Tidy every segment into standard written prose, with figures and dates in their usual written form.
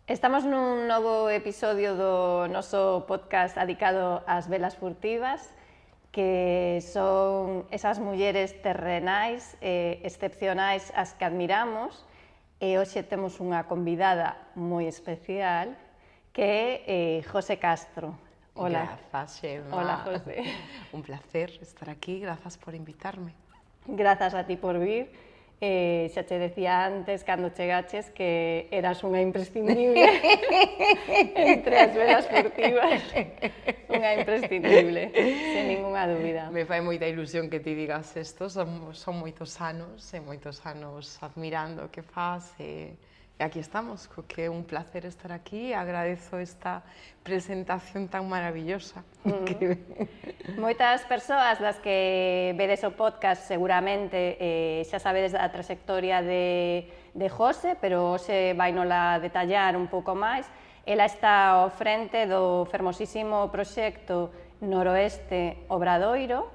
Estamos nun novo episodio do noso podcast dedicado ás velas furtivas, que son esas mulleres terrenais e excepcionais as que admiramos, e hoxe temos unha convidada moi especial, que é José Castro. Hola. Grazas, Xema. Hola, José. Un placer estar aquí, grazas por invitarme. Grazas a ti por vir. Xa che decía antes, cando chegaches, que eras unha imprescindible entre as velas furtivas. Unha imprescindible, sen ninguna dúbida. Me fai moita ilusión que ti digas isto, son moitos anos admirando o que faz e aquí estamos, que é un placer estar aquí, agradezo esta presentación tan maravillosa. Moitas persoas das que vedes o podcast seguramente xa sabedes da trayectoria de José, pero hoxe vai nola detallar un pouco máis. Ela está ao frente do fermosísimo proxecto Noroeste Obradoiro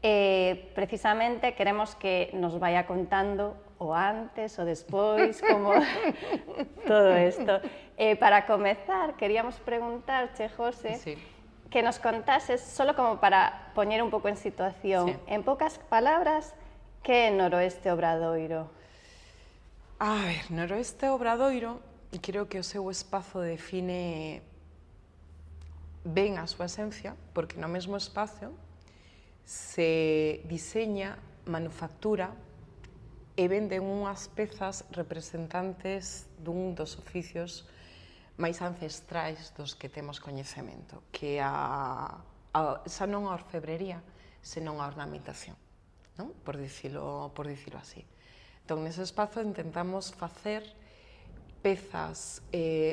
e precisamente queremos que nos vaya contando o antes, o despois, como todo isto. Para comezar, queríamos preguntarche, José, Sí. que nos contases, solo como para poñer un pouco en situación, Sí. en poucas palabras, que é Noroeste Obradoiro? A ver, Noroeste Obradoiro, creo que o seu espazo define ben a súa esencia, porque no mesmo espacio se diseña, manufactura e venden unhas pezas representantes dun dos oficios máis ancestrais dos que temos coñecemento, que xa non a orfebrería, senón a ornamentación, non? Por dicilo así. Entón, nese espazo intentamos facer pezas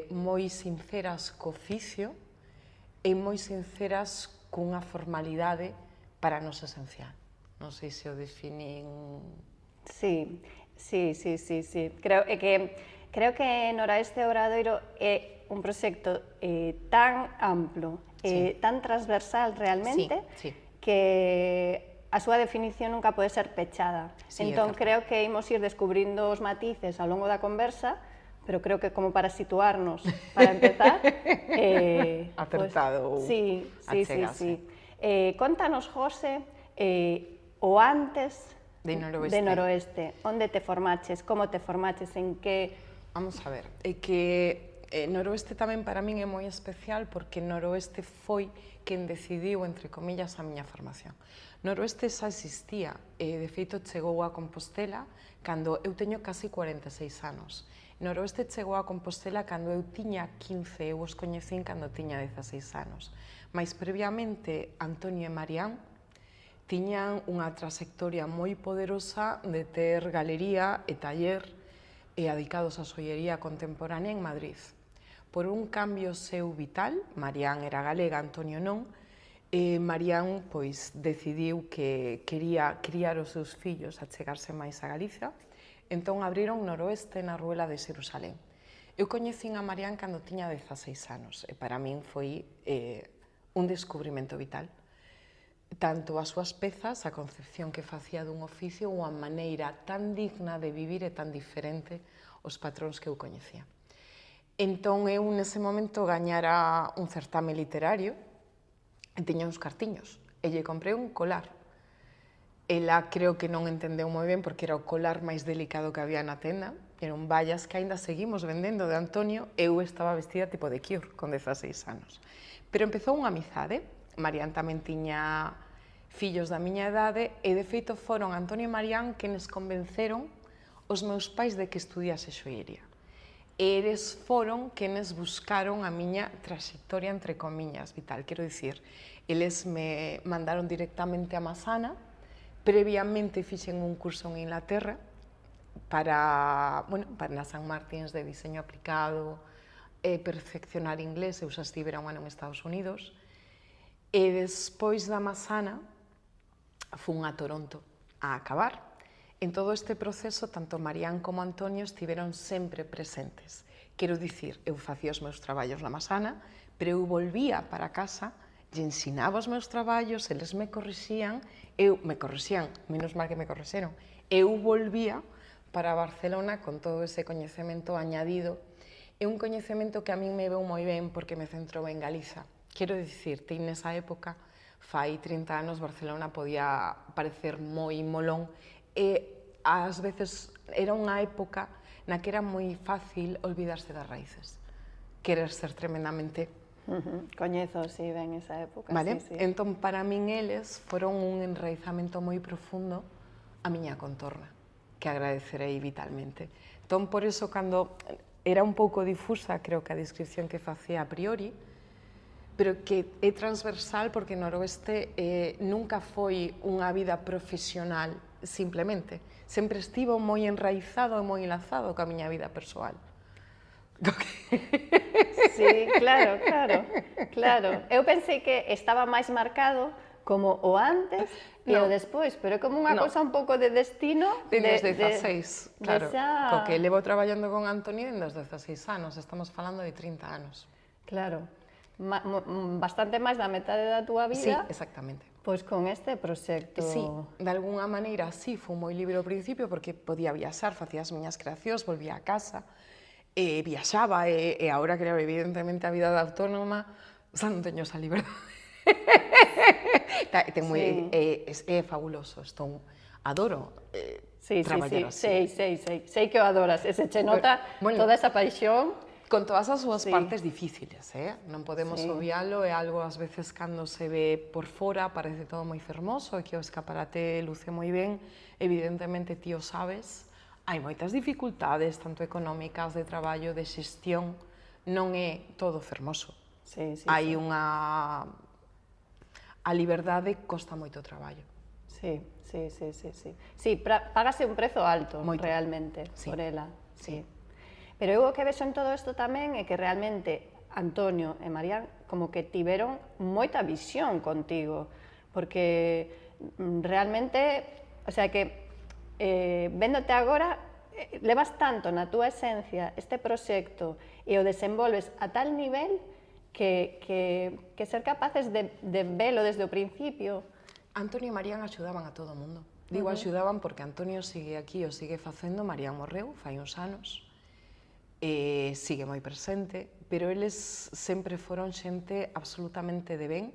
moi sinceras co oficio e moi sinceras cunha formalidade para nos esencial. Non sei se o definen. Sí. Creo que Noroeste Obradoiro é un proxecto tan amplo, tan transversal realmente, que a súa definición nunca pode ser pechada. Entón, creo que imos ir descubrindo os matices ao longo da conversa, pero creo que como para situarnos, para empezar... Acertado. Sí. Contanos, José, o antes de Noroeste. Onde te formaches? Como te formaches? En que... Vamos a ver, é que Noroeste tamén para min é moi especial porque Noroeste foi quen decidiu, entre comillas, a miña formación. Noroeste xa existía, de feito chegou a Compostela cando eu teño casi 46 anos. Noroeste chegou a Compostela cando eu tiña 15, eu os coñecín cando tiña 16 anos. Mais previamente, Antonio e Marián tiñan unha trayectoria moi poderosa de ter galería e taller dedicados á xoiería contemporánea en Madrid. Por un cambio seu vital, Marián era galega, Antonio non, Marián decidiu que quería criar os seus fillos a chegarse máis a Galicia, entón abriron Noroeste na Ruela de Xerusalén. Eu coñecín a Marián cando tiña 16 anos e para min foi un descubrimento vital. Tanto as súas pezas, a concepción que facía dun oficio ou a maneira tan digna de vivir e tan diferente os patróns que eu coñecía. Entón, eu nese momento gañara un certame literario e tiña uns cartiños e lle comprei un colar. Ela creo que non entendeu moi ben porque era o colar máis delicado que había na tenda, eran vallas que aínda seguimos vendendo de Antonio, eu estaba vestida tipo de Cure con 16 anos. Pero empezou unha amizade. Marián tamén tiña fillos da miña idade e, de feito, foron Antonio e Marián quenes convenceron os meus pais de que estudiase xoiería. E eles foron quenes buscaron a miña trayectoria, entre comillas, vital. Quero dicir, eles me mandaron directamente a Masana, previamente fixen un curso en Inglaterra para San Martins de diseño aplicado e perfeccionar inglés, eu xa estivera un ano en Estados Unidos. E despois da Masana fun a Toronto a acabar. En todo este proceso, tanto Marián como Antonio estiveron sempre presentes. Quero dicir, eu facía os meus traballos na Masana, pero eu volvía para casa, e ensinaba os meus traballos, eles me corrixían, menos mal que me corrixeron, eu volvía para Barcelona con todo ese coñecemento añadido é un coñecemento que a min me veu moi ben porque me centrou en Galiza. Quero dicir, ti nesa época, fai 30 anos, Barcelona podía parecer moi molón e ás veces era unha época na que era moi fácil olvidarse das raíces, querer ser tremendamente. Coñezo, sí, ben esa época, Vale? sí, sí. Entón, para min eles foron un enraizamento moi profundo a miña contorna, que agradecerei vitalmente. Entón, por iso, cando era un pouco difusa, creo que a descripción que facía a priori, pero que é transversal porque Noroeste nunca foi unha vida profesional simplemente. Sempre estivo moi enraizado e moi enlazado ca miña vida persoal. Sí, claro, claro, claro. Eu pensei que estaba máis marcado como o antes e o despois, pero é como unha cousa un pouco de destino. Dende os 16, claro. Co que levo traballando con Antonio dende os 16 anos, estamos falando de 30 anos. Claro, bastante máis da metade da túa vida. Sí, exactamente. Pois con este proxecto. Sí, de algunha maneira, sí, foi moi libre ao principio porque podía viaxar, facía as miñas creacións, volvía a casa, viaxaba, e agora, claro, evidentemente a vida de autónoma, xa non teño esa liberdade. É fabuloso, adoro traballar así. Sei que o adoras, e se che nota toda esa paixón. Con todas as súas partes difíciles, non podemos obvialo, é algo ás veces cando se ve por fora parece todo moi fermoso e que o escaparate luce moi ben, evidentemente ti o sabes, hai moitas dificultades, tanto económicas, de traballo, de xestión, non é todo fermoso. Hai unha... A liberdade costa moito traballo. Sí. Sí, págase un prezo alto, realmente, por ela. Sí. Pero eu o que vexo en todo isto tamén é que realmente Antonio e Marián como que tiveron moita visión contigo, porque realmente, o sea que véndote agora, levas tanto na túa esencia este proxecto e o desenvolves a tal nivel que ser capaces de velo desde o principio. Antonio e Marián axudaban a todo o mundo. Digo axudaban porque Antonio sigue aquí, o sigue facendo, Marián morreu fai uns anos, sigue moi presente, pero eles sempre foron xente absolutamente de ben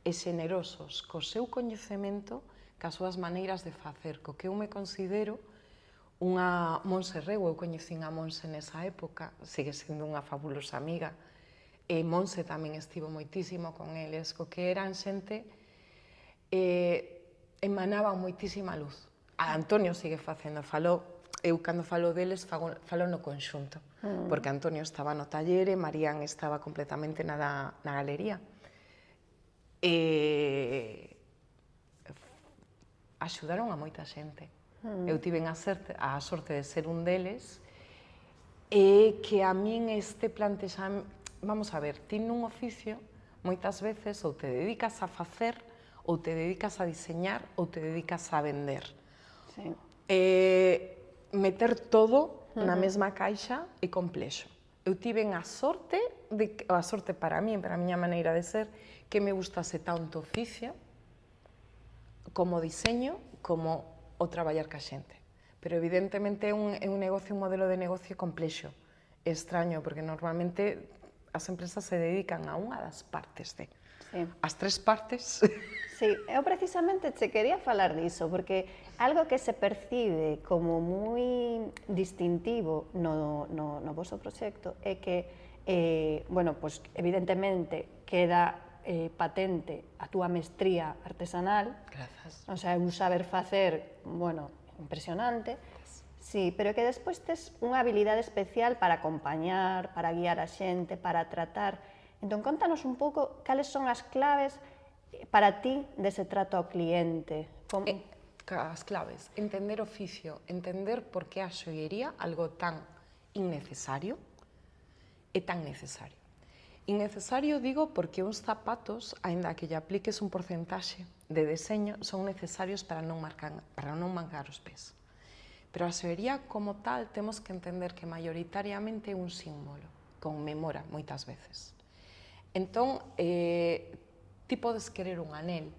e xenerosos co seu coñecemento, cas súas maneiras de facer, co que eu me considero unha Monse Reu. Eu coñecín a Monse nesa época, sigue sendo unha fabulosa amiga, e Monse tamén estivo moitísimo con eles, co que eran xente emanaban moitísima luz. A Antonio sigue facendo, eu cando falo deles falo no conxunto, porque Antonio estaba no taller e Marián estaba completamente na galería. Axudaron a moita xente. Eu tiven a sorte de ser un deles e que a min este plantexamento... Vamos a ver, ti nun oficio moitas veces ou te dedicas a facer, ou te dedicas a diseñar, ou te dedicas a vender. Meter todo na mesma caixa é complexo. Eu tiven a sorte para min, para a miña maneira de ser, que me gustase tanto o oficio, como o diseño, como o traballar ca xente. Pero evidentemente é un negocio, un modelo de negocio complexo. É extraño, porque normalmente as empresas se dedican a unha das partes de... As tres partes... Sí, eu precisamente che quería falar diso, porque algo que se percibe como moi distintivo no vosso proxecto é que, bueno, pues evidentemente queda patente a túa mestría artesanal. Grazas. O sea, un saber facer, bueno, impresionante. Sí, pero que despois tes unha habilidade especial para acompañar, para guiar a xente, para tratar. Entón, contanos un pouco cales son as claves para ti dese trato ao cliente. As claves, entender oficio, entender por que a xoiería, algo tan innecesario, é tan necesario. Innecesario digo porque uns zapatos, aínda que lle apliques un porcentaxe de deseño, son necesarios para non mancar os pés. Pero a xoiería como tal temos que entender que maioritariamente é un símbolo, conmemora moitas veces. Entón, ti podes querer un anel,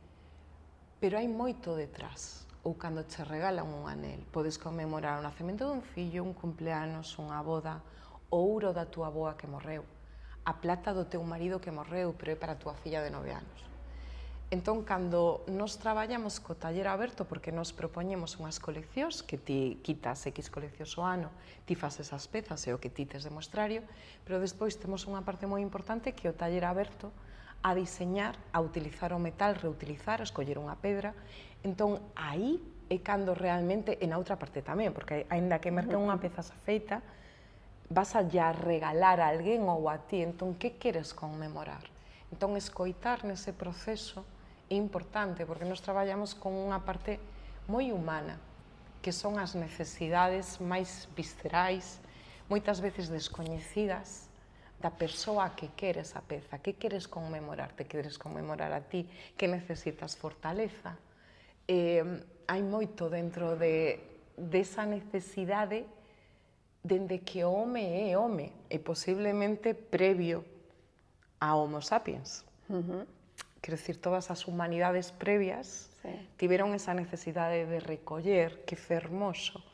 pero hai moito detrás. Ou cando che regalan un anel, podes conmemorar o nacemento dun fillo, un cumpleanos, unha boda, o ouro da túa avoa que morreu, a plata do teu marido que morreu, pero é para a túa filla de 9 anos. Entón, cando nos traballamos co taller aberto, porque nos propoñemos unhas coleccións, que ti quitas X coleccións ao ano, ti fas esas pezas e o que ti tes de mostrario, pero despois temos unha parte moi importante que é o taller aberto a diseñar, a utilizar o metal, reutilizar, a escoller unha pedra. Entón, aí é cando realmente, e na outra parte tamén, porque aínda que merque unha peza xa feita, vas a ya regalar a alguén ou a ti, entón, que queres conmemorar? Entón, escoitar nese proceso é importante, porque nos traballamos con unha parte moi humana, que son as necesidades máis viscerais, moitas veces descoñecidas, da persoa que quere esa peza, que queres conmemorar, te queres conmemorar a ti, que necesitas fortaleza. Hai moito dentro desa necesidade dende que o home é home, e posiblemente previo a Homo sapiens. Quero dicir, todas as humanidades previas tiveron esa necesidade de recoller, que fermoso.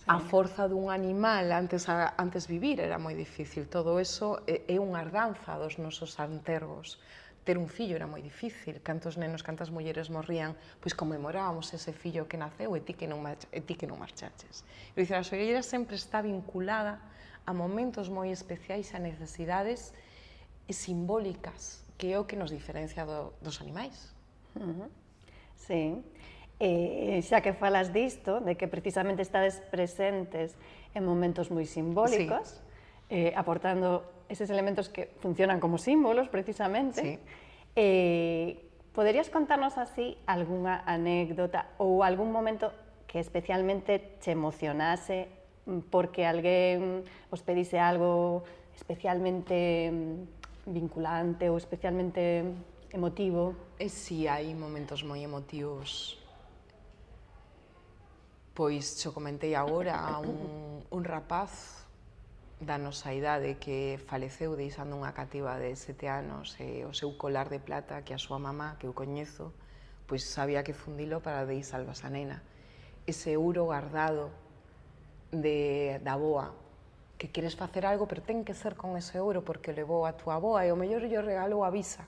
A forza dun animal antes vivir era moi difícil, todo eso é unha herdanza dos nosos antergos. Ter un fillo era moi difícil, cantos nenos, cantas mulleres morrían, pois conmemorábamos ese fillo que naceu e ti que non marchaches. Quero dicir, a solleira sempre está vinculada a momentos moi especiais, a necesidades simbólicas, que é o que nos diferencia dos animais. Sí. Xa que falas disto, de que precisamente estades presentes en momentos moi simbólicos, aportando eses elementos que funcionan como símbolos, precisamente, poderías contarnos así algunha anécdota ou algún momento que especialmente che emocionase porque alguén os pedise algo especialmente vinculante ou especialmente emotivo? E si hai momentos moi emotivos. Pois, xo comentei agora, a un rapaz da nosa idade que faleceu deixando unha cativa de 7 anos e o seu colar de plata que a súa mamá, que eu coñezo, pois sabía que fundilo para deixalvas a nena. Ese ouro guardado da avoa, que queres facer algo, pero ten que ser con ese ouro porque levou a túa avoa e o mellor lle regalou a visa.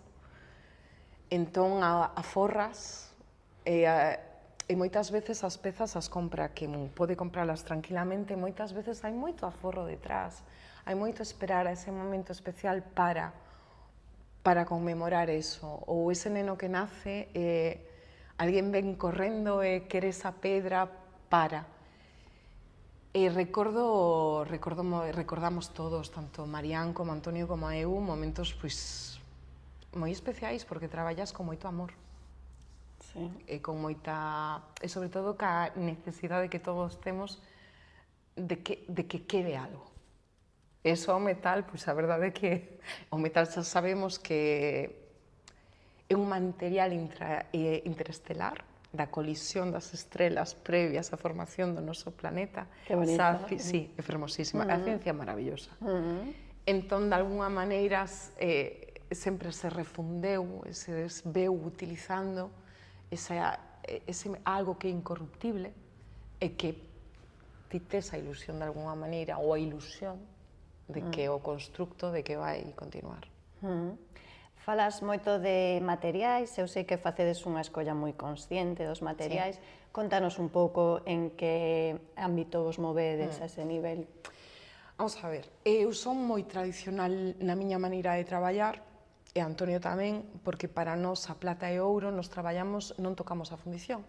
Entón, aforras e moitas veces as pezas as compra quen pode compralas tranquilamente, moitas veces hai moito aforro detrás, hai moito esperar a ese momento especial para conmemorar eso. Ou ese neno que nace, alguén ven correndo e quere esa pedra para. E recordamos todos, tanto Marián como Antonio como eu, momentos pois moi especiais porque traballas con moito amor. Sí. E con moita, e sobre todo ca necesidade que todos temos de que quede algo. Eso ao metal, pois a verdade é que o metal xa sabemos que é un material interestelar da colisión das estrelas previas á formación do noso planeta. Que bonito. Sí, é fermosísima. A ciencia é maravillosa. Entón, de alguna maneira, sempre se refundeu, se veu utilizando ese algo que é incorruptible e que ti tes a ilusión de alguna maneira, ou a ilusión de que o constructo de que vai continuar. Falas moito de materiais, eu sei que facedes unha escolla moi consciente dos materiais. Contanos un pouco en que ámbito vos movedes a ese nivel. Vamos a ver, eu son moi tradicional na miña maneira de traballar, e Antonio tamén, porque para nós a plata e o ouro nos traballamos, non tocamos a fundición,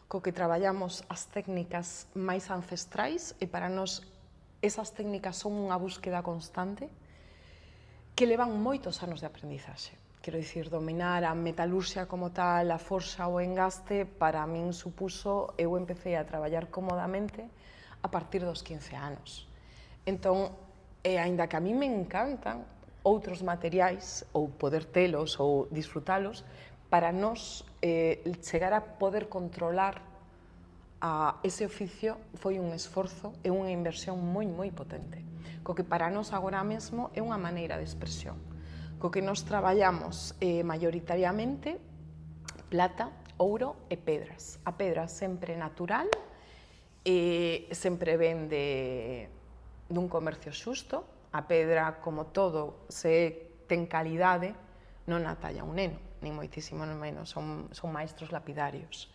co que traballamos as técnicas máis ancestrais, e para nós esas técnicas son unha búsqueda constante, que levan moitos anos de aprendizaxe. Quero dicir, dominar a metalurxia como tal, a forxa ou engaste, para min supuso, eu empecé a traballar cómodamente a partir dos 15 anos. Entón, aínda que a mí me encantan outros materiais, ou poder telos, ou disfrutalos, para nós chegar a poder controlar ese oficio foi un esforzo e unha inversión moi, moi potente. Co que para nós agora mesmo é unha maneira de expresión. Co que nos traballamos maioritariamente plata, ouro e pedras. A pedra sempre natural, sempre ven dun comercio xusto, a pedra, como todo, se ten calidade, non a talla un neno, nin moitísimo menos, son maestros lapidarios.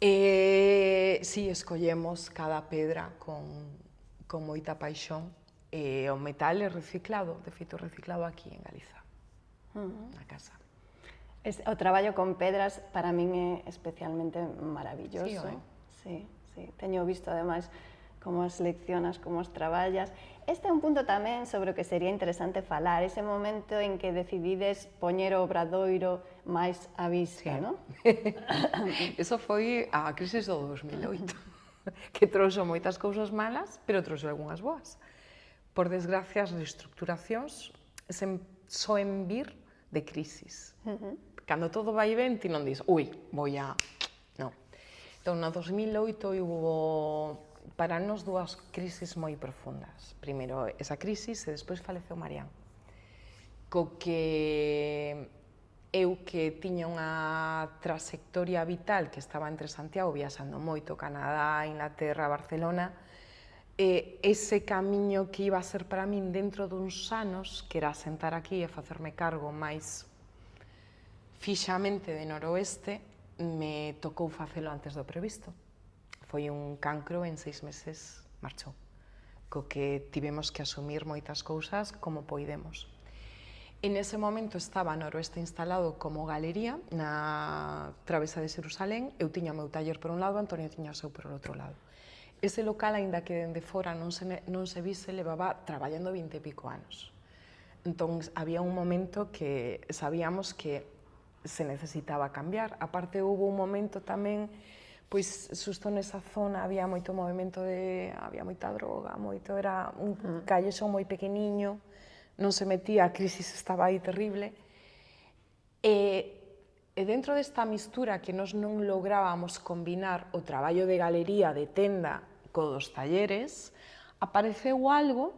Si escollemos cada pedra con moita paixón, o metal é reciclado, de feito reciclado aquí en Galiza, na casa. O traballo con pedras para min é especialmente maravilloso. Sí, teño visto ademais como as leccionas, como as traballas. Este é un punto tamén sobre o que sería interesante falar, ese momento en que decidides poñer o Obradoiro máis á vista, non? Eso foi a crisis do 2008, que trouxo moitas cousas malas, pero trouxo algunhas boas. Por desgracia, as reestructuracións soen vir de crisis. Cando todo vai ben, ti non dis, ui, voi a... Non. Entón, no 2008 hubo para nós dúas crisis moi profundas. Primeiro esa crisis e despois faleceu Marián. Co que eu que tiña unha trayectoria vital que estaba entre Santiago, viaxando moito, Canadá, Inglaterra, Barcelona, ese camiño que iba a ser para min dentro duns anos, que era sentar aquí e facerme cargo máis fixamente de Noroeste, me tocou facelo antes do previsto. Foi un cancro, en 6 meses marchou, co que tivemos que asumir moitas cousas como poidemos. En ese momento estaba Noroeste instalado como galería na Travesa de Xerusalén, eu tiña o meu taller por un lado, Antonio tiña o seu por outro lado. Ese local, aínda que dende fora non se vise, levaba traballando 20 e pico anos. Entón, había un momento que sabíamos que se necesitaba cambiar. Aparte, hubo un momento tamén, pois, xusto nesa zona había moito movimento había moita droga, era un callexón moi pequeniño, non se metía, a crisis estaba aí terrible. E dentro desta mistura que nós non lográbamos combinar o traballo de galería, de tenda, co dos talleres, apareceu algo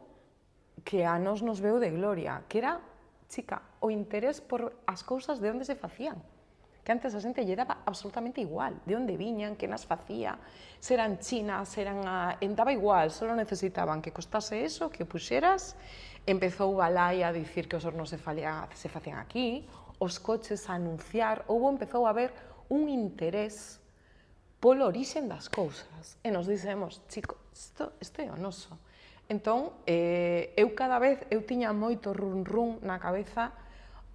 que a nós nos veu de gloria, que era, chica, o interés por as cousas de onde se facían. Que antes a xente lle daba absolutamente igual, de onde viñan, que nas facía, se eran chinas, daba igual, só necesitaban que costase eso, que o puxeras. Empezou Balai a dicir que os hornos se facían aquí, os coches a anunciar, empezou a haber un interés polo orixen das cousas. E nos dixemos, chico, isto é o noso. Entón, eu cada vez, tiña moito run na cabeza,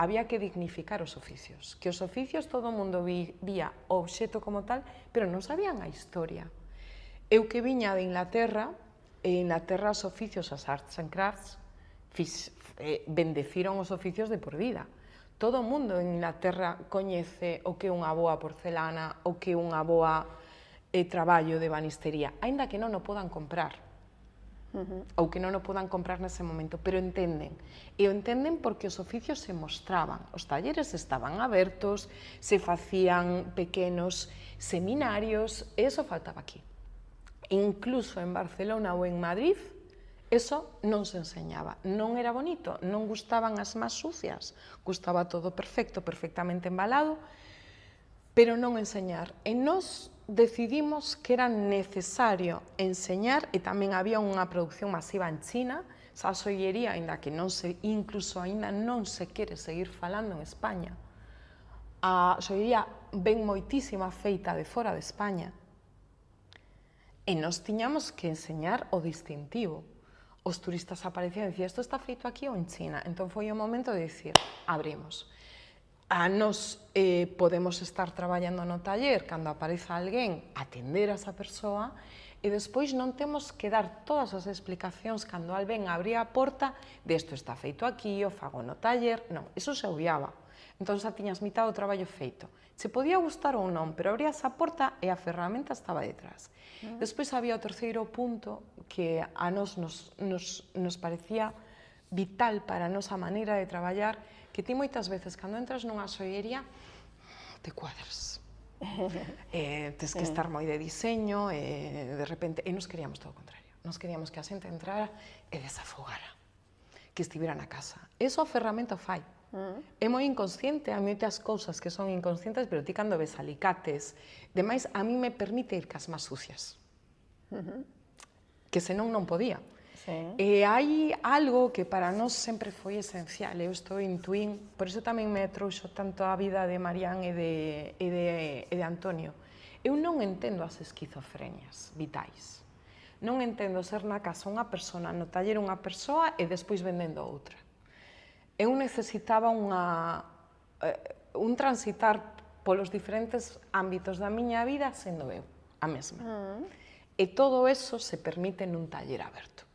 había que dignificar os oficios. Que os oficios todo o mundo vía o obxeto como tal, pero non sabían a historia. Eu que viña de Inglaterra, os oficios, as arts and crafts, bendeciron os oficios de por vida. Todo o mundo en Inglaterra coñece o que é unha boa porcelana, o que é unha boa traballo de banistería, aínda que non o podan comprar. Ou que non o podan comprar nese momento, pero entenden. E o entenden porque os oficios se mostraban, os talleres estaban abertos, se facían pequenos seminarios, e eso faltaba aquí. Incluso en Barcelona ou en Madrid, eso non se enseñaba. Non era bonito, non gustaban as más sucias, gustaba todo perfecto, perfectamente embalado, pero non enseñar. E nós decidimos que era necesario enseñar, e tamén había unha produción masiva en China, esa xoiería, incluso aínda non se quere seguir falando en España. A xoiería ven moitísima feita de fora de España. E nós tiñamos que enseñar o distintivo. Os turistas aparecían e dicían, isto está feito aquí ou en China? Entón foi o momento de dicir, abrimos. A nós podemos estar traballando no taller, cando apareza alguén, atender a esa persoa, e despois non temos que dar todas as explicacións cando alguén abría a porta de isto está feito aquí, o fago no taller, non, iso se obviaba. Entón xa tiñas mitad do traballo feito. Se podía gustar ou non, pero abrías a porta e a ferramenta estaba detrás. Despois había o terceiro punto que a nós nos parecía vital para a nosa maneira de traballar, que ti moitas veces, cando entras nunha xoiería, te cuadras. Tes que estar moi de diseño, e de repente... E nos queríamos todo o contrario. Nos queríamos que a xente entrara e desafogara, que estivera na casa. Eso a ferramenta fai. É moi inconsciente, a moitas cousas que son inconscientes, pero ti cando ves alicates, demais, a mí me permite ir cas máis sucias. Que senón non podía. Sí. E hai algo que para nós sempre foi esencial, eu estou intuín, por iso tamén me trouxo tanto a vida de Marián e de Antonio. Eu non entendo as esquizofrenias vitais. Non entendo ser na casa unha persona, no taller unha persoa e despois vendendo outra. Eu necesitaba un transitar polos diferentes ámbitos da miña vida sendo eu, a mesma. E todo eso se permite nun taller aberto.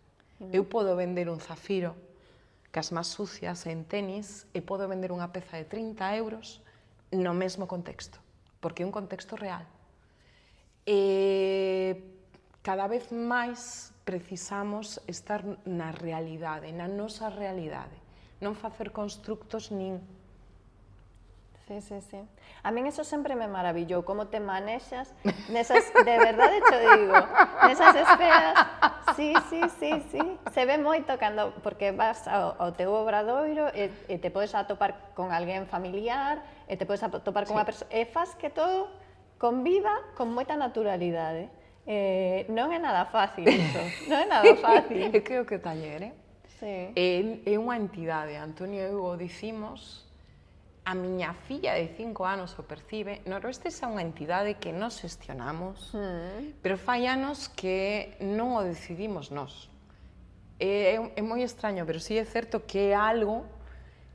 Eu podo vender un zafiro cas máis sucias en tenis e podo vender unha peza de 30 euros no mesmo contexto, porque é un contexto real. E cada vez máis precisamos estar na realidade, na nosa realidade, non facer constructos nin. Sí, sí, sí. A min eso sempre me maravillou, como te manexas nesas, de verdade te digo, nesas esferas, sí, se ve moito cando, porque vas ao teu obradoiro e te podes atopar con alguén familiar, e te podes atopar con unha persoa, e faz que todo conviva con moita naturalidade. Non é nada fácil iso, non é nada fácil. Eu creo que o taller Sí. é unha entidade, Antonio e eu o dicimos. A miña filla de 5 anos o percibe. Noroeste é unha entidade que nos xestionamos, pero fai anos que non o decidimos nós. É moi extraño, pero sí é certo que é algo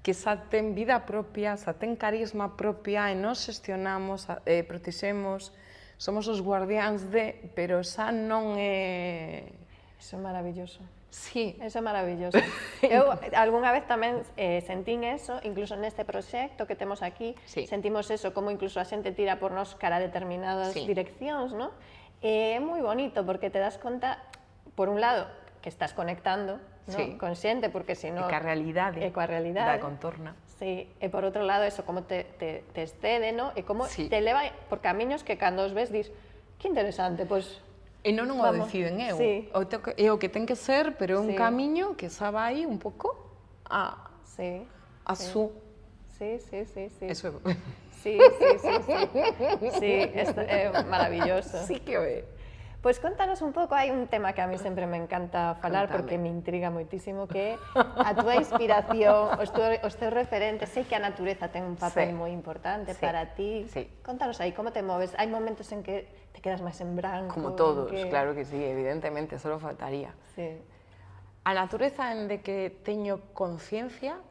que xa ten vida propia, xa ten carisma propia e nos xestionamos, protexemos, somos os guardiáns de, pero xa non é... Eso é maravilloso. Sí. Eso é maravilloso. Eu algunha vez tamén sentín eso, incluso neste proxecto que temos aquí, sentimos eso, como incluso a xente tira por nos cara a determinadas direccións, non? É moi bonito porque te das conta, por un lado, que estás conectando con xente, porque senón... E coa realidade. E coa realidade. Da contorna. Sí, e por outro lado, eso, como te excede, non? E como te leva por camiños que cando os ves dis, que interesante, pois... E non o deciden eu, é o que ten que ser, pero é un camiño que xa vai un pouco a su. Sí. Eso é... Sí, isto é maravilloso. Sí que o é. Pois contanos un pouco, hai un tema que a mí sempre me encanta falar porque me intriga moitísimo, que é a túa inspiración, os teus referentes. Sei que a natureza ten un papel moi importante para ti. Contanos aí, como te moves? Hai momentos en que te quedas máis en branco? Como todos, claro que sí, evidentemente, só faltaría. A natureza en de que teño conciencia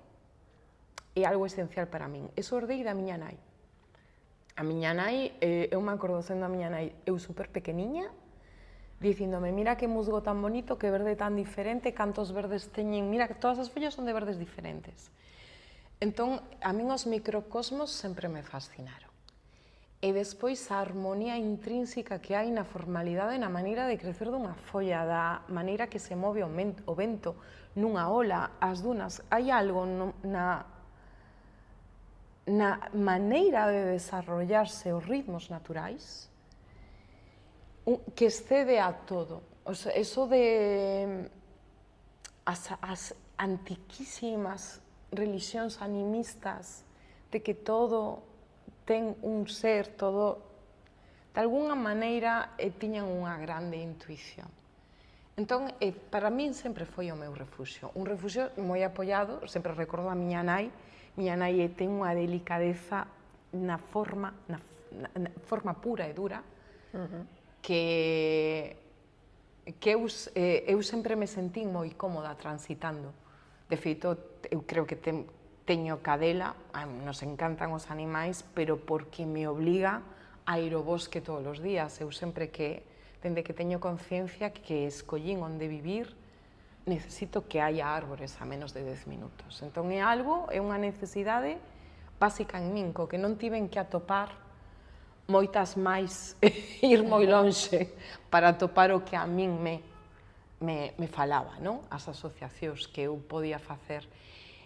é algo esencial para min. Eso ordei da miña nai. A miña nai, eu me acordo sendo a miña nai, eu super pequeniña, dicíndome, mira que musgo tan bonito, que verde tan diferente, cantos verdes teñen, mira que todas as follas son de verdes diferentes. Entón, a min os microcosmos sempre me fascinaron. E despois a armonía intrínseca que hai na formalidade, na maneira de crecer dunha folla, da maneira que se move o vento nunha ola, as dunas, hai algo na maneira de desarrollarse os ritmos naturais que excede a todo. O sea, eso de as antiquísimas religións animistas de que todo ten un ser, todo, de alguna maneira tiñan unha grande intuición. Entón, para min sempre foi o meu refuxio. Un refuxio moi apoiado, sempre recordo a miña nai ten unha delicadeza na forma pura e dura, que eu sempre me sentín moi cómoda transitando. De feito, eu creo que teño cadela, nos encantan os animais, pero porque me obliga a ir ao bosque todos os días. Eu sempre dende que teño conciencia que escollín onde vivir, necesito que haya árbores a menos de 10 minutos. Entón é unha necesidade básica en min, co que non tiven que atopar moitas máis, ir moi lonxe para atopar o que a min me falaba, non? As asociacións que eu podía facer.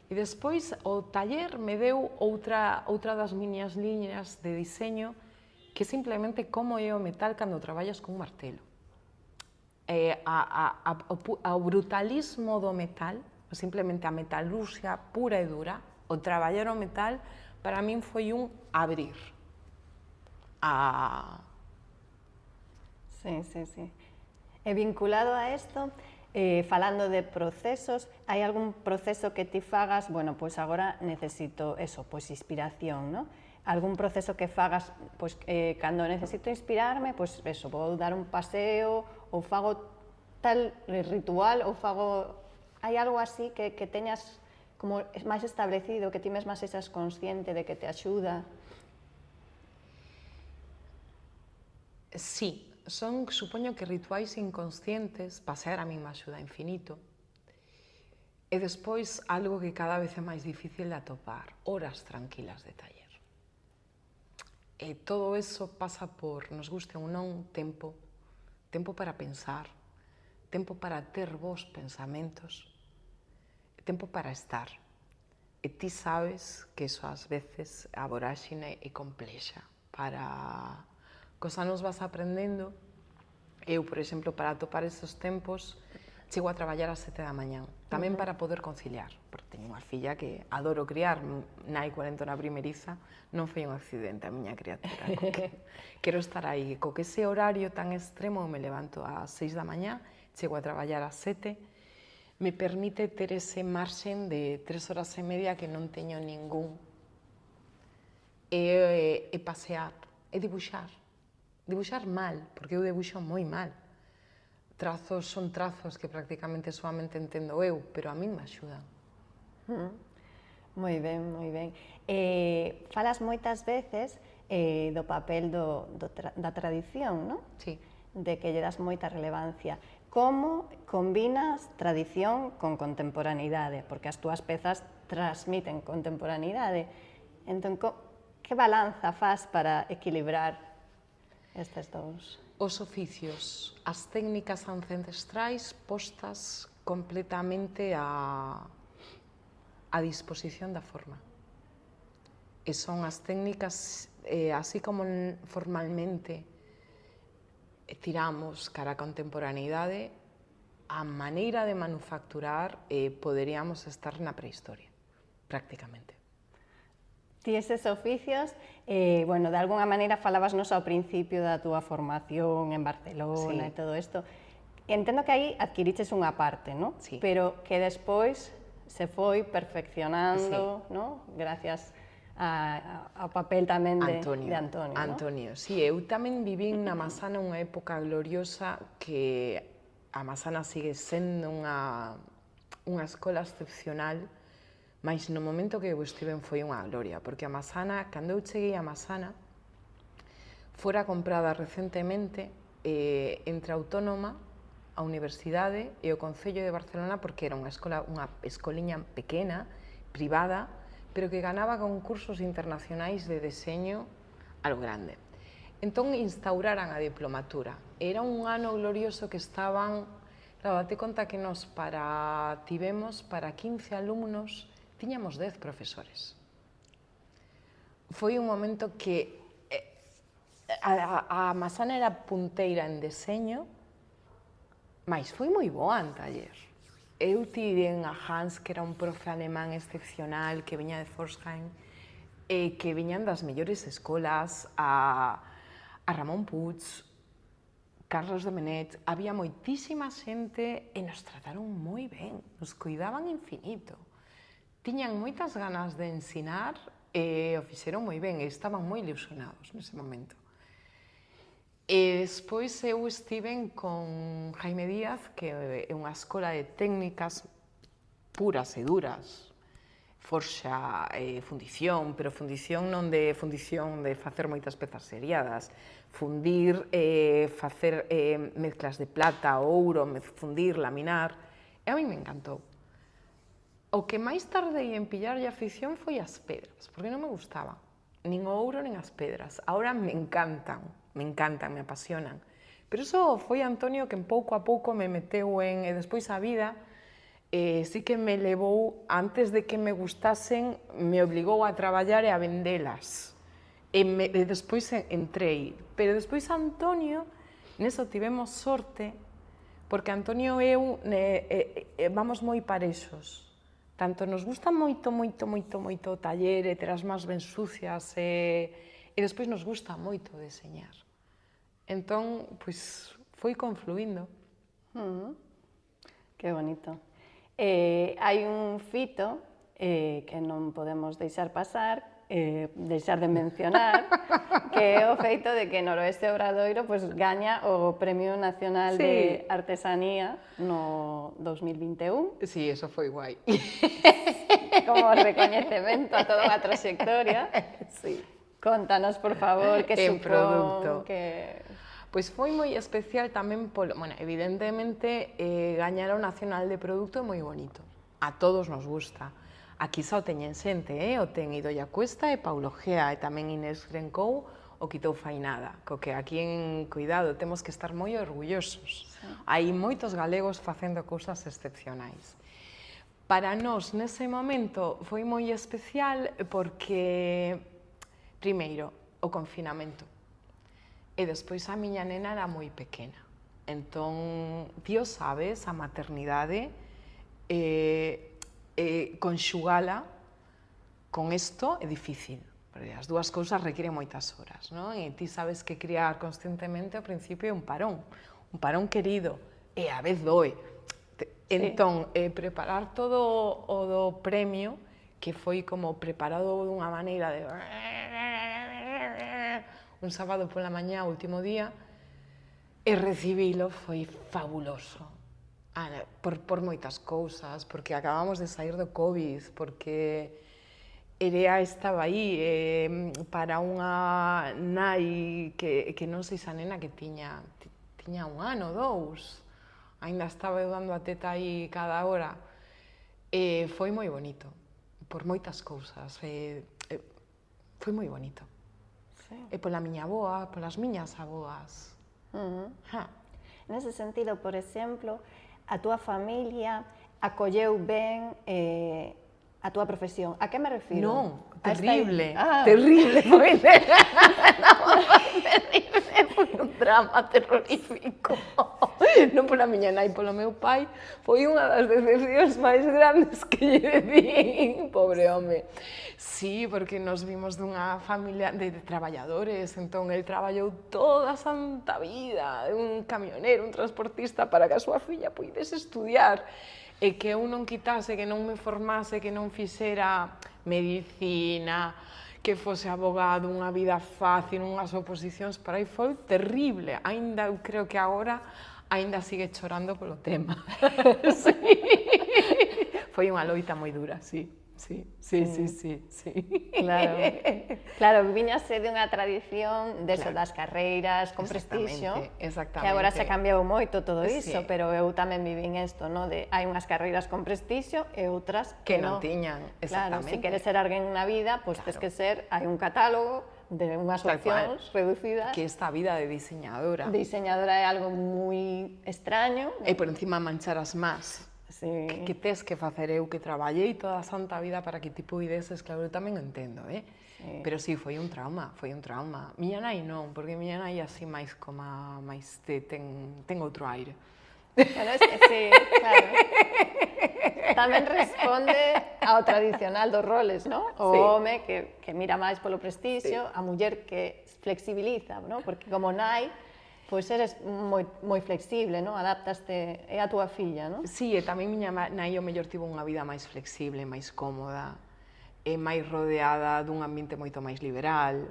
E despois o taller me deu outra das miñas liñas de diseño, que simplemente como é o metal cando traballas con un martelo. O brutalismo do metal, simplemente a metalurgia pura e dura, o traballar o metal, para min foi un abrir. Sí. E vinculado a esto, Falando de procesos, hai algún proceso que ti fagas, bueno, pois agora necesito eso, pois inspiración, non? Algún proceso que fagas, pois cando necesito inspirarme, pois eso, vou dar un paseo, ou fago tal ritual, ou fago... Hai algo así que teñas como máis establecido, que ti mesma sexas consciente de que te axuda? Sí, son, supoño que rituais inconscientes, pasear a min me axuda infinito. E despois, algo que cada vez é máis difícil de atopar, horas tranquilas de taller. E todo eso pasa por, nos guste ou non, tempo. Tempo para pensar, tempo para ter vos pensamentos, tempo para estar. E ti sabes que eso ás veces a voráxine é complexa. Para cos anos vas aprendendo. Eu, por exemplo, para atopar esos tempos, chego a traballar ás 7 da mañán. Tamén para poder conciliar, porque teño unha filla que adoro criar, nai 40 na primeriza, non foi un accidente a miña criatura. Quero estar aí, co que ese horario tan extremo, me levanto ás 6 da mañá, chego a traballar ás 7, me permite ter ese marxen de 3 horas e media que non teño ningún. E pasear, e dibuixar. Dibuixar mal, porque eu dibuixo moi mal. Trazos son trazos que prácticamente solamente entendo eu, pero a min me axudan. Moi ben, moi ben. Falas moitas veces do papel da tradición, non? Sí. De que lle das moita relevancia. Como combinas tradición con contemporaneidade? Porque as túas pezas transmiten contemporaneidade. Entón, que balanza fas para equilibrar estes dous? Os oficios, as técnicas ancestrais postas completamente a disposición da forma. E son as técnicas, así como formalmente tiramos cara a contemporaneidade, a maneira de manufacturar poderíamos estar na prehistoria, prácticamente. Ti eses oficios, bueno, de alguna maneira falabasnos ao principio da túa formación en Barcelona e todo isto. Entendo que aí adquiriches unha parte, non? Sí. Pero que despois se foi perfeccionando, non? Gracias ao papel tamén de Antonio, non? Antonio, sí, eu tamén vivín na Masana unha época gloriosa que a Masana sigue sendo unha escola excepcional, mas no momento que eu estiven foi unha gloria, porque a Masana, cando eu cheguei a Masana, fora comprada recentemente entre a Autónoma, a Universidade e o Concello de Barcelona, porque era unha escoliña pequena, privada, pero que ganaba concursos internacionais de deseño a lo grande. Entón instauraran a diplomatura. Era un ano glorioso que estaban, claro, date conta que nos tivemos para 15 alumnos, tiñamos 10 profesores. Foi un momento que a Masana era punteira en deseño, mas foi moi boa en taller. Eu tirei a Hans, que era un profe alemán excepcional, que viña de Forsheim, que viñan das mellores escolas, a Ramón Puig, Carlos Domenech, había moitísima xente e nos trataron moi ben, nos cuidaban infinito. Tiñan moitas ganas de ensinar e o fixeron moi ben e estaban moi ilusionados nese momento. E despois eu estiven con Jaime Díaz, que é unha escola de técnicas puras e duras, forxa, fundición, pero fundición non de fundición de facer moitas pezas seriadas, fundir, facer mezclas de plata, ouro, fundir, laminar, e a mí me encantou. O que máis tardei en pillarlle a afición foi as pedras, porque non me gustaban, nin o ouro nin as pedras. Ahora me encantan, me apasionan. Pero iso foi Antonio que pouco a pouco me meteu en... E despois a vida sí que me levou, antes de que me gustasen, me obligou a traballar e a vendelas. E despois entrei. Pero despois Antonio, neso tivemos sorte, porque Antonio e eu vamos moi parexos. Tanto nos gusta moito o taller e ter as mans ben sucias e despois nos gusta moito deseñar. Entón, pois, foi confluindo. Que bonito. Hai un fito que non podemos deixar pasar, deixar de mencionar, que é o feito de que Noroeste Obradoiro pues, gaña o Premio Nacional de Artesanía no 2021. Sí, eso foi guai. Como recoñecemento a toda unha trayectoria. Sí. Contanos, por favor, que En supón produto. que... Pois foi moi especial tamén polo, bueno, evidentemente gañar o Nacional de Produto é moi bonito. A todos nos gusta. Aquí só teñen xente, o ten Idoia Cuesta e Paulo Gea e tamén Inés Grencou o quitou fainada, co que aquí en Cuidado temos que estar moi orgullosos. Sí. Hai moitos galegos facendo cousas excepcionais. Para nós, nese momento, foi moi especial porque, primeiro, o confinamento. E despois a miña nena era moi pequena. Entón, ti o sabes, a maternidade, conxugala con isto é difícil, porque as dúas cousas requiren moitas horas, non? E ti sabes que criar constantemente ao principio é un parón querido, e a vez doe. Entón, preparar todo o do premio, que foi como preparado dunha maneira de... un sábado pola mañá, último día, e recibilo foi fabuloso. Por moitas cousas, porque acabamos de sair do Covid, porque Erea estaba aí para unha nai que non sei se a nena que tiña 1 ano, 2, ainda estaba dando a teta aí cada hora. Foi moi bonito, por moitas cousas, foi moi bonito. Sí. E pola miña avoa, polas miñas avoas. Nese sentido, por exemplo, a túa familia acolleu ben a túa profesión. A que me refiro? Non, terrible, terrible. Foi un drama terrorífico. Non pola miña nai, polo meu pai, foi unha das decepcións máis grandes que lle di, pobre home. Sí, porque nos vimos dunha familia de traballadores, entón el traballou toda a santa vida, un camionero, un transportista, para que a súa filla puidese estudiar, e que eu non quitase, que non me formase, que non fixera medicina, que fose abogado, unha vida fácil, unhas oposicións, para aí foi terrible. Ainda, eu creo que agora, ainda sigue chorando polo tema. Sí. Foi unha loita moi dura, sí. Sí. Claro, viñase dunha tradición deso das carreiras con prestixio, que agora se cambiou moito todo iso, pero eu tamén vivín isto, hai unhas carreiras con prestixio e outras que non tiñan, exactamente. Claro, se queres ser alguén na vida, pois tens que ser, hai un catálogo de unhas opcións reducidas. Que esta vida de diseñadora. Diseñadora é algo moi extraño. E por encima manchar as más. Sí. Que tes que facer eu, que traballei toda a santa vida para que ti puideses, claro, eu tamén o entendo, Sí. Pero sí, foi un trauma. Miña nai non, porque miña nai así máis como, máis ten outro aire. Bueno, es que sí, claro. Tamén responde ao tradicional dos roles, non? O home que mira máis polo prestixio, a muller que flexibiliza, non? Porque como nai, pois eres moi flexible, non? Adaptaste, é a túa filla, non? Sí, e tamén miña nai o mellor tivo unha vida máis flexible, máis cómoda, e máis rodeada dun ambiente moito máis liberal,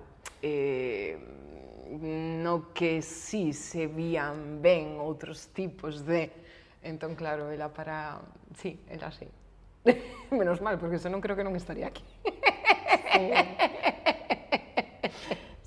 no que sí se vían ben outros tipos de... Entón, claro, ela para... Sí, ela sí. Menos mal, porque senón creo que non estaría aquí.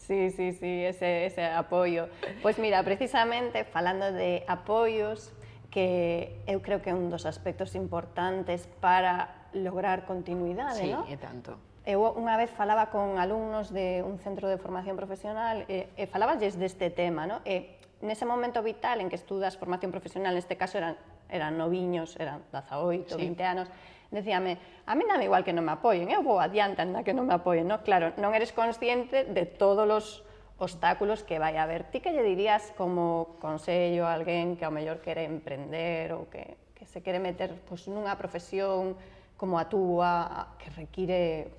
Sí, ese apoio. Pois mira, precisamente, falando de apoios, que eu creo que é un dos aspectos importantes para lograr continuidade, non? Sí, e tanto. Eu unha vez falaba con alumnos de un centro de formación profesional e falaballes deste tema, non? E nese momento vital en que estudas formación profesional, neste caso eran noviños, eran 18, 20 anos, decíame, a mí dame igual que non me apoien, eu vou adiante anda que non me apoien, non? Claro, non eres consciente de todos os obstáculos que vai haber. Ti que lle dirías como consello a alguén que ao mellor quere emprender ou que se quere meter nunha profesión como a túa, que require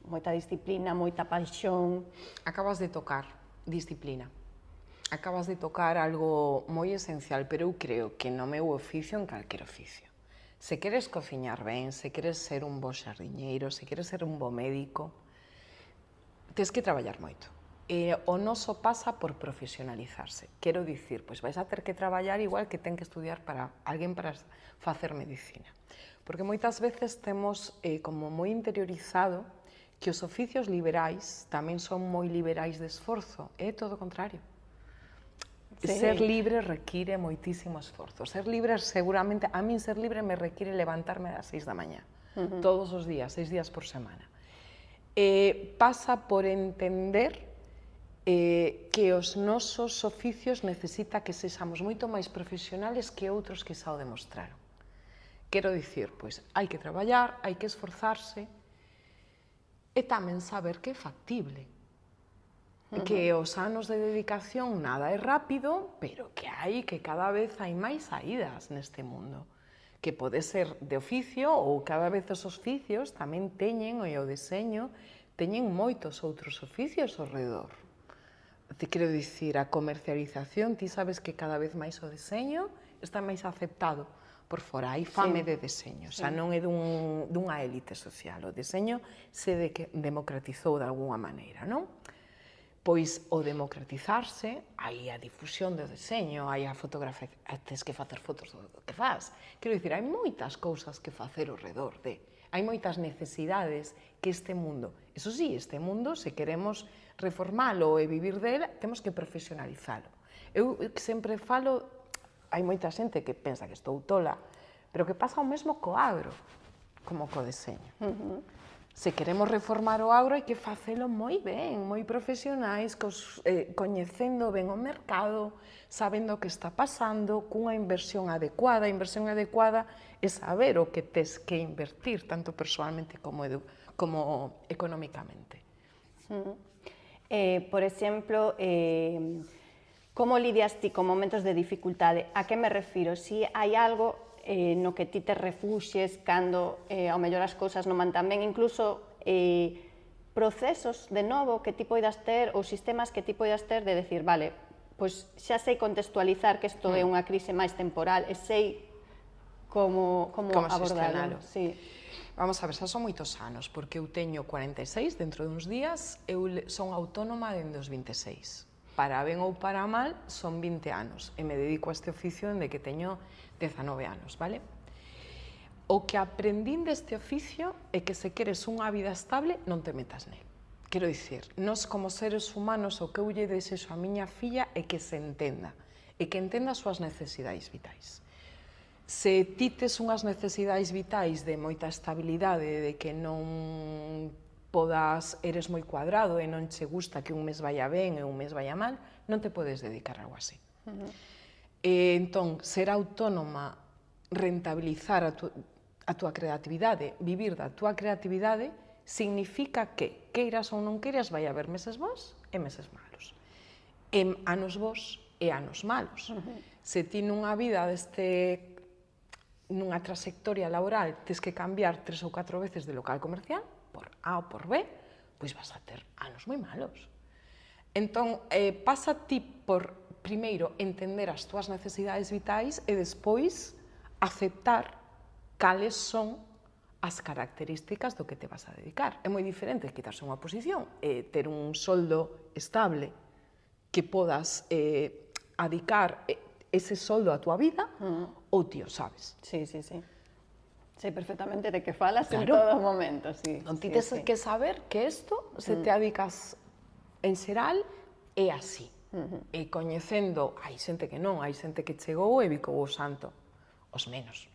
moita disciplina, moita paixón? Acabas de tocar disciplina. Acabas de tocar algo moi esencial, pero eu creo que no meu oficio, en calquer oficio. Se queres cociñar ben, se queres ser un bo xardiñeiro, se queres ser un bo médico, tes que traballar moito. O noso pasa por profesionalizarse. Quero dicir, pois vais a ter que traballar igual que ten que estudiar para alguén para facer medicina. Porque moitas veces temos como moi interiorizado que os oficios liberais tamén son moi liberais de esforzo. É todo o contrario. Sí. Ser libre require moitísimo esforzo. Ser libre, seguramente, a min ser libre me require levantarme ás 6 da mañá. Todos os días, 6 días por semana. Pasa por entender que os nosos oficios necesita que sexamos moito máis profesionales que outros que xa o demostraron. Quero dicir, pois, hai que traballar, hai que esforzarse e tamén saber que é factible. Que os anos de dedicación nada é rápido, pero que cada vez hai máis saídas neste mundo. Que pode ser de oficio ou cada vez os oficios tamén teñen, e o deseño, teñen moitos outros oficios ao redor. Te quero dicir, a comercialización, ti sabes que cada vez máis o deseño está máis aceptado por fora, hai fame de deseño, xa non é dunha élite social, o deseño se democratizou de alguna maneira, non? Pois o democratizarse, hai a difusión do deseño, hai a fotografía, tens que facer fotos do que faz. Quero dicir, hai moitas cousas que facer ao redor de, hai moitas necesidades que este mundo, eso sí, este mundo, se queremos reformalo e vivir del, temos que profesionalizalo. Eu sempre falo, hai moita xente que pensa que estou tola, pero que pasa o mesmo co agro, como co deseño. Se queremos reformar o agro hai que facelo moi ben, moi profesionais, coñecendo ben o mercado, sabendo o que está pasando, cunha inversión adecuada. A inversión adecuada é saber o que tes que invertir, tanto persoalmente como económicamente. Por exemplo, como lidias ti con momentos de dificultade? A que me refiro? Si hai algo no que ti te refuxes cando ao mellor as cousas non van tan ben, incluso procesos de novo que ti poidas ter ou sistemas que ti poidas ter de decir, vale, pois xa sei contextualizar que isto é unha crise máis temporal e sei como abordarlo. Sí. Vamos a ver, xa son moitos anos, porque eu teño 46 dentro de uns días, eu son autónoma dende os 26. Para ben ou para mal, son 20 anos e me dedico a este oficio dende que teño 19 anos, vale? O que aprendín deste oficio é que se queres unha vida estable, non te metas nel. Quero dicir, nós como seres humanos o que eu lle desexo a miña filla é que se entenda, e que entenda as súas necesidades vitais. Se ti tes unhas necesidades vitais de moita estabilidade, de que non eres moi cuadrado e non che gusta que un mes vaya ben e un mes vaya mal, non te podes dedicar a algo así. Entón, ser autónoma, rentabilizar a túa creatividade, vivir da túa creatividade, significa que, queiras ou non queiras, vai haber meses bons e meses malos. Anos bons e anos malos. Se ti nunha vida nunha trayectoria laboral tes que cambiar 3 ou 4 veces de local comercial, por A ou por B, pois vas a ter anos moi malos. Entón, pasa ti por, primeiro, entender as túas necesidades vitais e despois aceptar cales son as características do que te vas a dedicar. É moi diferente quitarse unha posición e ter un soldo estable que podas adicar ese soldo a túa vida ou ti o sabes. Sí. Sei perfectamente de que falas en todo momento. Non ti tes que saber que isto, se te adicas en xeral, é así. E coñecendo, hai xente que non, hai xente que chegou e bicou o santo, os menos.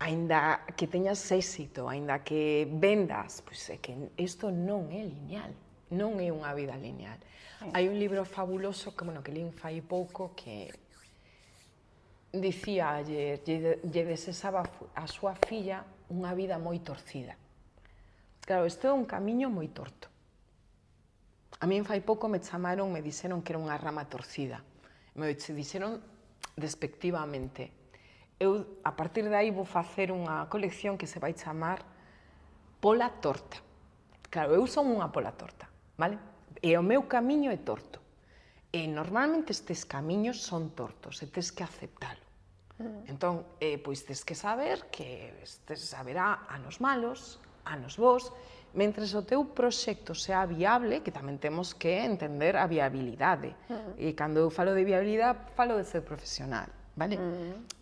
Aínda que teñas éxito, aínda que vendas, pois é que isto non é lineal, non é unha vida lineal. Hai un libro fabuloso que lín fai pouco que dicía, lle desexaba a súa filla unha vida moi torcida. Claro, isto é un camiño moi torto. A min fai pouco me dixeron que era unha rama torcida. Me dixeron despectivamente. Eu, a partir de aí, vou facer unha colección que se vai chamar Pola Torta. Claro, eu son unha pola torta, vale? E o meu camiño é torto. E normalmente estes camiños son tortos e tes que aceptalo. Entón, pois tes que saber que haberá anos malos, anos bons, mentres o teu proxecto sea viable, que tamén temos que entender a viabilidade. E cando eu falo de viabilidade, falo de ser profesional, vale?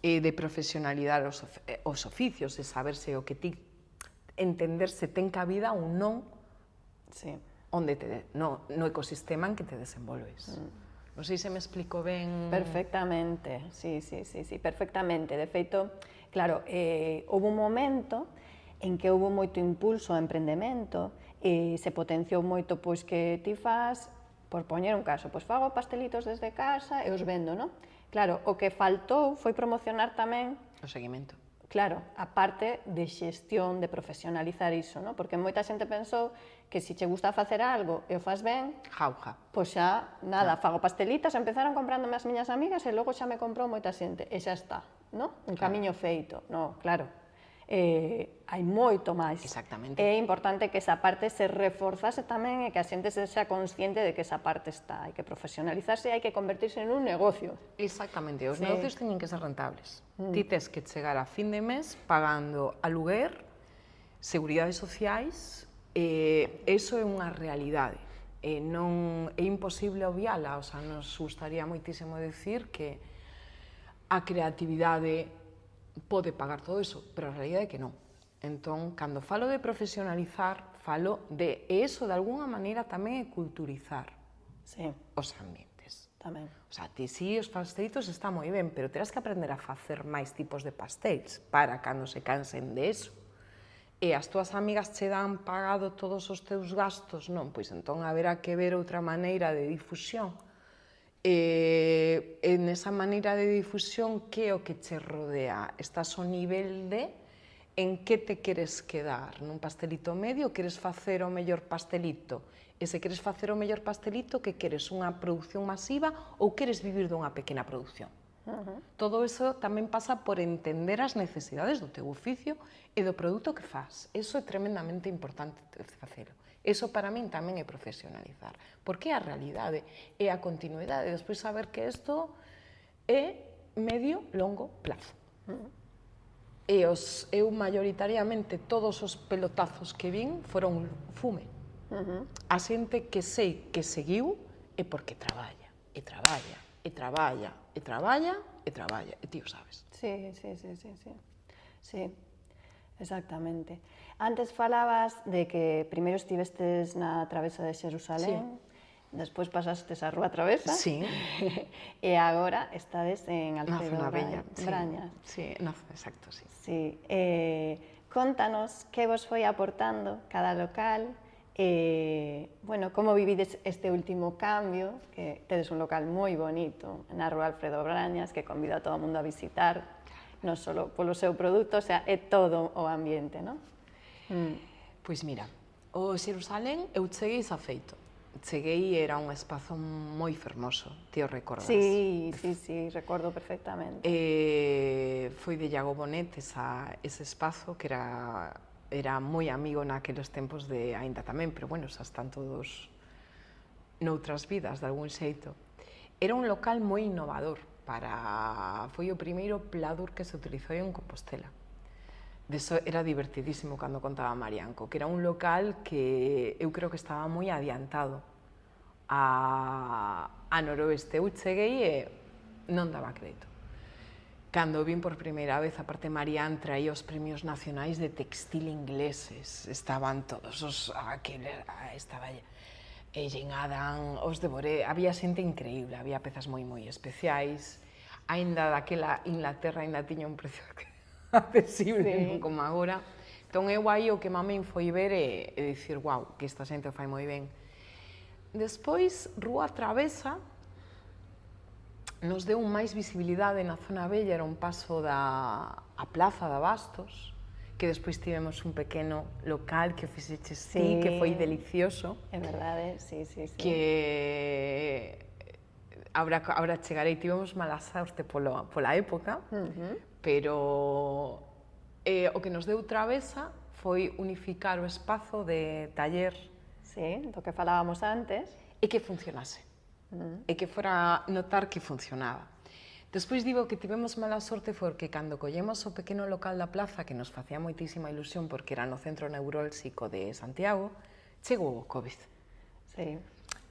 E de profesionalidade os oficios, de saber se o que ti entender se ten cabida ou non no ecosistema en que te desenvolves. Non sei se me explico ben... Perfectamente, sí, perfectamente. De feito, claro, houve un momento en que houve moito impulso ao emprendemento e se potenciou moito pois que ti fas, por poñer un caso, pois fago pastelitos desde casa e os vendo, non? Claro, o que faltou foi promocionar tamén o seguimento. Claro, a parte de xestión, de profesionalizar iso, non? Porque moita xente pensou que se che gusta facer algo e o fas ben, jauja. Pois xa, nada, fago pastelitas, empezaron comprándome as miñas amigas e logo xa me comprou moita xente, e xa está, non? Un camiño feito, non, claro. Hai moito máis. Exactamente. É importante que esa parte se reforzase tamén e que a xente se xa consciente de que esa parte está. Hai que profesionalizarse e hai que convertirse en un negocio. Exactamente, os negocios teñen que ser rentables. Ti tes que chegar a fin de mes pagando aluguer, seguridades sociais, eso é unha realidade. Non é imposible obviala, o sea, nos gustaría moitísimo decir que a creatividade pode pagar todo iso, pero a realidade é que non. Entón, cando falo de profesionalizar, falo de eso de alguna maneira tamén é culturizar os ambientes. Tamén. O sea, ti si os pastelitos está moi ben, pero terás que aprender a facer máis tipos de pastéis para cando se cansen de eso. E as túas amigas che dan pagado todos os teus gastos, non? Pois entón haberá que ver outra maneira de difusión. E nesa maneira de difusión, que é o que che rodea? Estás ao nivel de en que te queres quedar? Nun pastelito medio, queres facer o mellor pastelito? E se queres facer o mellor pastelito, que queres? Unha produción masiva ou queres vivir dunha pequena produción? Todo iso tamén pasa por entender as necesidades do teu oficio e do produto que faz. Iso é tremendamente importante facelo. Iso para min tamén é profesionalizar. Porque é a realidade, é a continuidade. Despois saber que isto é medio, longo plazo. E eu maioritariamente todos os pelotazos que vin foron fume. A xente que sei que seguiu é porque traballa, e traballa, e traballa, e traballa, e traballa, e ti o sabes. Sí, exactamente. Antes falabas de que primeiro estivestes na Travesa de Xerusalén, despois pasastes a Rúa Travesa, e agora estades en Alfredo Brañas. Sí, exacto, sí. Sí. Contanos que vos foi aportando cada local, bueno, como vivides este último cambio, que tedes un local moi bonito na Rúa Alfredo Brañas, que convido a todo o mundo a visitar, non só polo seu produto, o sea, é todo o ambiente, non? Pois mira, o Xerusalén eu cheguei safeito. Cheguei e era un espazo moi fermoso, ti o recordas? Sí, recordo perfectamente. Foi de Iago Bonet ese espazo que era moi amigo naqueles tempos de aínda tamén, pero bueno, xa están todos noutras vidas, de algún xeito. Era un local moi innovador, foi o primeiro pladur que se utilizou en Compostela. Deso era divertidísimo cando contaba Marianco, que era un local que eu creo que estaba moi adiantado a noroeste. Eu cheguei e non daba crédito. Cando vin por primeira vez, aparte Marián traía os premios nacionais de textil ingleses, estaban todos os... estaba Jane Adam, os devoré, había xente increíble, había pezas moi especiais, aínda daquela Inglaterra aínda tiña un precio accesible, non como agora. Entón eu aí o que mamén foi ver e dicir, guau, que esta xente o fai moi ben. Despois, Rúa Travesa nos deu máis visibilidade na zona bella, era un paso da Plaza de Abastos, que despois tivemos un pequeno local que fixeches ti, que foi delicioso. É verdade, sí. Que ahora chegarei, tivemos mala sorte pola época, pero o que nos deu Travesa foi unificar o espazo de taller. Sí, do que falábamos antes. E que funcionase. E que fora notar que funcionaba. Despois digo que tivemos mala sorte porque cando collemos o pequeno local da plaza, que nos facía moitísima ilusión porque era no Centro Neurálxico de Santiago, chegou o COVID. Sí.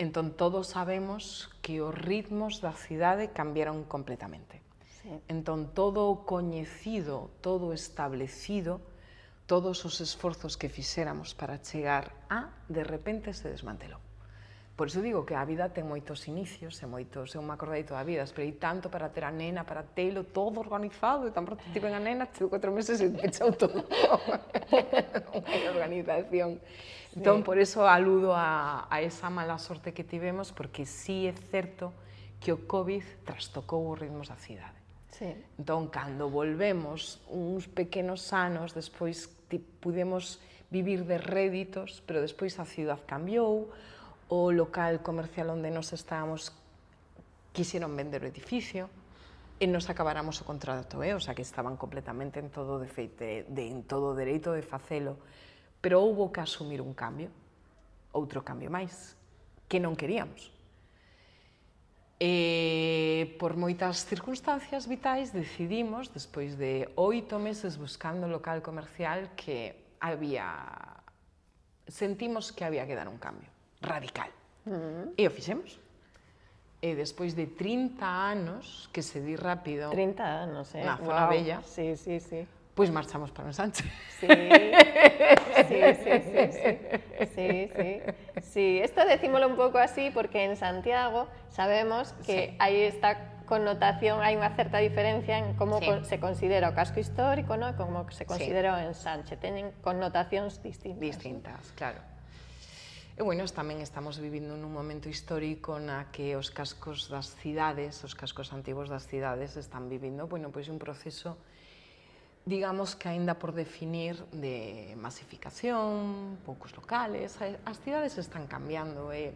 Entón, todos sabemos que os ritmos da cidade cambiaron completamente. Sí. Entón, todo o coñecido, todo o establecido, todos os esforzos que fixéramos para chegar a, de repente, se desmantelou. Por iso digo que a vida ten moitos inicios e moitos... Eu me acordei toda a vida, esperei tanto para ter a nena, para telo, todo organizado, e tan pronto tiven a nena, chegou 4 meses e pechou todo. Unha organización. Sí. Entón, por iso aludo a esa mala sorte que tivemos, porque sí é certo que o COVID trastocou os ritmos da cidade. Sí. Entón, cando volvemos uns pequenos anos, despois pudemos vivir de réditos, pero despois a cidade cambiou, o local comercial onde nos estábamos quixeron vender o edificio e nos acabáramos o contrato, o sea, que estaban completamente en todo en todo o dereito de facelo, pero houbo que asumir un cambio, outro cambio máis, que non queríamos. E por moitas circunstancias vitais decidimos, despois de 8 meses buscando local comercial, que sentimos que había que dar un cambio radical. E o fixemos. E despois de 30 anos, que se di rápido... 30 anos, na zona bella. Sí, sí, sí. Pois marchamos para o Ensanche. Sí, sí, sí, sí, sí, sí, sí. Sí, esto decímoslo un pouco así porque en Santiago sabemos que hai esta connotación, hai unha certa diferencia en como se considera o casco histórico, ¿no? Como se considera o Ensanche. Teñen connotacións distintas. Distintas, claro. E, bueno, tamén estamos vivindo nun momento histórico na que os cascos das cidades, os cascos antigos das cidades están vivindo, bueno, pois un proceso, digamos que aínda por definir, de masificación, poucos locales, as cidades están cambiando e